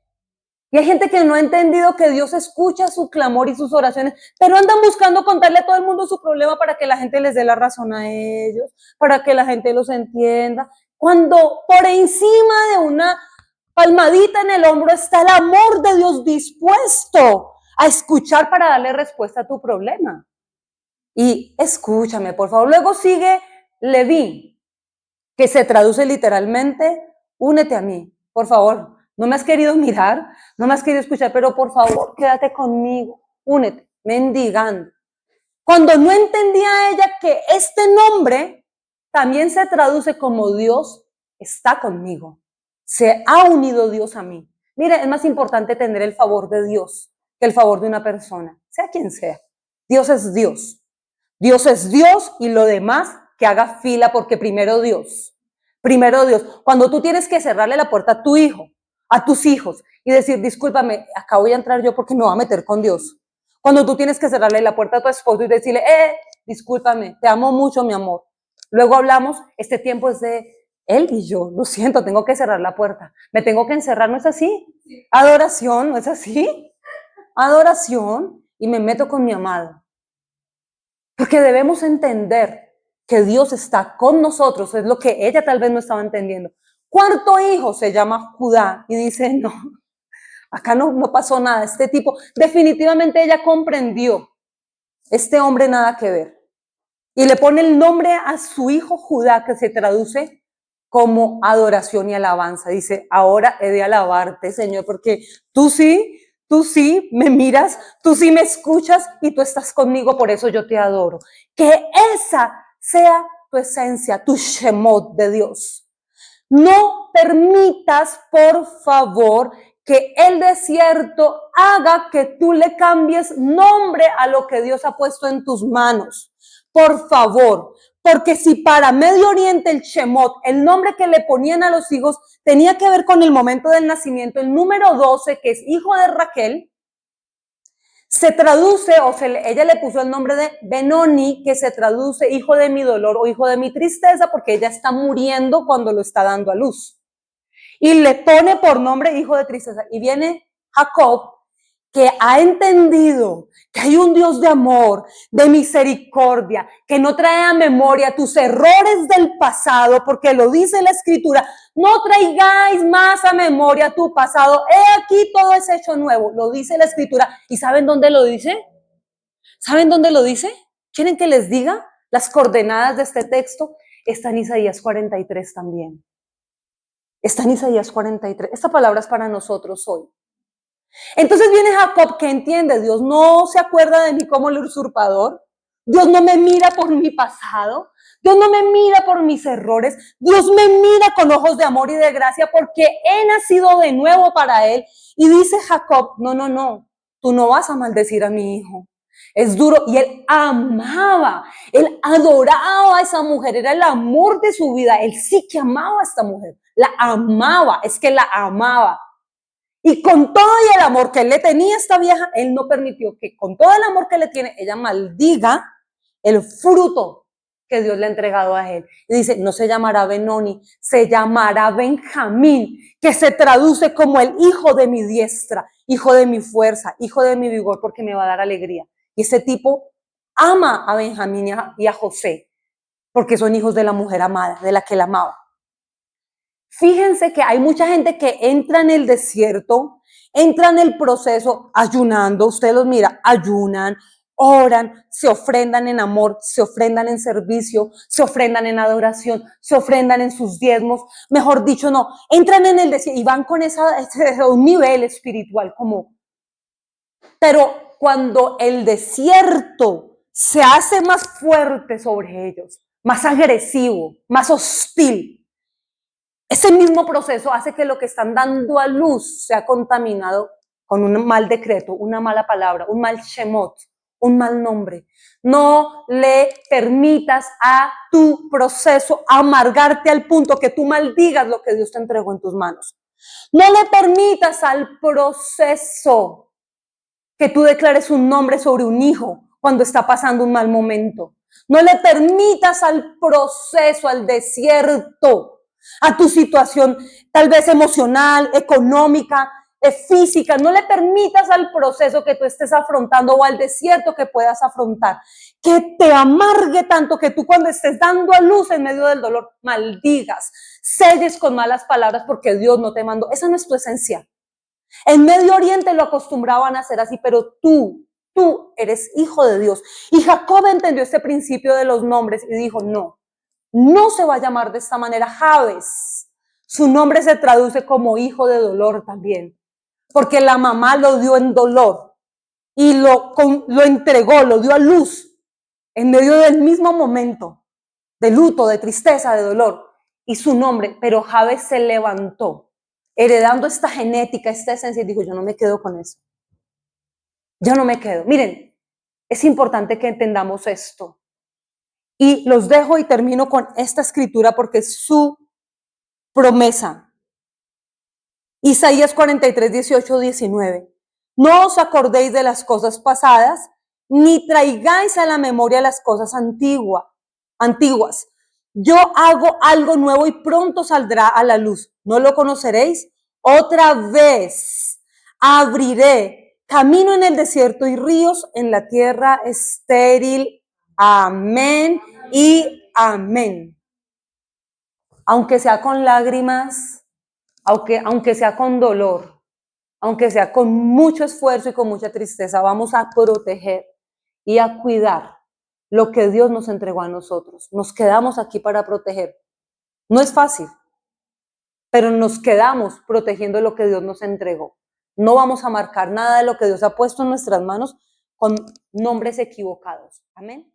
Y hay gente que no ha entendido que Dios escucha su clamor y sus oraciones, pero andan buscando contarle a todo el mundo su problema para que la gente les dé la razón a ellos, para que la gente los entienda. Cuando por encima de una palmadita en el hombro está el amor de Dios dispuesto a escuchar para darle respuesta a tu problema. Y escúchame, por favor. Luego sigue Leví, que se traduce literalmente, únete a mí, por favor. No me has querido mirar, no me has querido escuchar, pero por favor, quédate conmigo, únete, mendigando. Cuando no entendía ella que este nombre también se traduce como Dios está conmigo. Se ha unido Dios a mí. Mire, es más importante tener el favor de Dios que el favor de una persona, sea quien sea. Dios es Dios. Dios es Dios y lo demás que haga fila porque primero Dios. Primero Dios. Cuando tú tienes que cerrarle la puerta a tu hijo, a tus hijos y decir, discúlpame, acá voy a entrar yo porque me voy a meter con Dios. Cuando tú tienes que cerrarle la puerta a tu esposo y decirle, discúlpame, te amo mucho, mi amor. Luego hablamos, este tiempo es de él y yo. Lo siento, tengo que cerrar la puerta. Me tengo que encerrar, ¿no es así? Adoración, ¿no es así? Adoración y me meto con mi amado. Porque debemos entender que Dios está con nosotros, es lo que ella tal vez no estaba entendiendo. Cuarto hijo se llama Judá y dice, no, acá no pasó nada. Este tipo, definitivamente ella comprendió, este hombre nada que ver. Y le pone el nombre a su hijo Judá, que se traduce como adoración y alabanza. Dice, ahora he de alabarte, Señor, porque tú sí me miras, tú sí me escuchas y tú estás conmigo, por eso yo te adoro. Que esa sea tu esencia, tu shemot de Dios. No permitas, por favor, que el desierto haga que tú le cambies nombre a lo que Dios ha puesto en tus manos. Por favor, porque si para Medio Oriente el Shemot, el nombre que le ponían a los hijos, tenía que ver con el momento del nacimiento, el número 12, que es hijo de Raquel, se traduce, ella le puso el nombre de Benoni, que se traduce hijo de mi dolor o hijo de mi tristeza, porque ella está muriendo cuando lo está dando a luz. Y le pone por nombre hijo de tristeza. Y viene Jacob, que ha entendido que hay un Dios de amor, de misericordia, que no trae a memoria tus errores del pasado, porque lo dice la Escritura, no traigáis más a memoria tu pasado, he aquí todo es hecho nuevo, lo dice la Escritura. ¿Y saben dónde lo dice? ¿Saben dónde lo dice? ¿Quieren que les diga? Las coordenadas de este texto están en Isaías 43 también. Está en Isaías 43. Esta palabra es para nosotros hoy. Entonces viene Jacob, que entiende, Dios no se acuerda de mí como el usurpador, Dios no me mira por mi pasado, Dios no me mira por mis errores, Dios me mira con ojos de amor y de gracia porque he nacido de nuevo para él. Y dice Jacob, no, tú no vas a maldecir a mi hijo. Es duro. Y él amaba, él adoraba a esa mujer, era el amor de su vida, él sí que amaba a esta mujer, la amaba, es que la amaba. Y con todo y el amor que él le tenía a esta vieja, él no permitió que con todo el amor que le tiene, ella maldiga el fruto que Dios le ha entregado a él. Y dice, no se llamará Benoni, se llamará Benjamín, que se traduce como el hijo de mi diestra, hijo de mi fuerza, hijo de mi vigor, porque me va a dar alegría. Y ese tipo ama a Benjamín y a José, porque son hijos de la mujer amada, de la que él amaba. Fíjense que hay mucha gente que entra en el desierto, entra en el proceso ayunando, usted los mira, ayunan, oran, se ofrendan en amor, se ofrendan en servicio, se ofrendan en adoración, se ofrendan en sus diezmos, mejor dicho, no, entran en el desierto y van con ese un nivel espiritual como, pero cuando el desierto se hace más fuerte sobre ellos, más agresivo, más hostil, ese mismo proceso hace que lo que están dando a luz sea contaminado con un mal decreto, una mala palabra, un mal shemot, un mal nombre. No le permitas a tu proceso amargarte al punto que tú maldigas lo que Dios te entregó en tus manos. No le permitas al proceso que tú declares un nombre sobre un hijo cuando está pasando un mal momento. No le permitas al proceso, al desierto, a tu situación tal vez emocional, económica, física. No le permitas al proceso que tú estés afrontando o al desierto que puedas afrontar, que te amargue tanto que tú cuando estés dando a luz en medio del dolor, maldigas, selles con malas palabras porque Dios no te mandó. Esa no es tu esencia. En Medio Oriente lo acostumbraban a hacer así, pero tú eres hijo de Dios. Y Jacob entendió este principio de los nombres y dijo, no se va a llamar de esta manera Jabes. Su nombre se traduce como hijo de dolor también, porque la mamá lo dio en dolor y lo entregó, lo dio a luz en medio del mismo momento de luto, de tristeza, de dolor. Y su nombre, pero Jabes se levantó heredando esta genética, esta esencia, y dijo, yo no me quedo con eso. Yo no me quedo. Miren, es importante que entendamos esto. Y los dejo y termino con esta escritura porque es su promesa. Isaías 43, 18, 19. No os acordéis de las cosas pasadas, ni traigáis a la memoria las cosas antiguas. Yo hago algo nuevo y pronto saldrá a la luz. ¿No lo conoceréis? Otra vez abriré camino en el desierto y ríos en la tierra estéril. Amén y amén. Aunque sea con lágrimas, aunque sea con dolor, aunque sea con mucho esfuerzo y con mucha tristeza, vamos a proteger y a cuidar lo que Dios nos entregó a nosotros. Nos quedamos aquí para proteger. No es fácil, pero nos quedamos protegiendo lo que Dios nos entregó. No vamos a marcar nada de lo que Dios ha puesto en nuestras manos con nombres equivocados. Amén.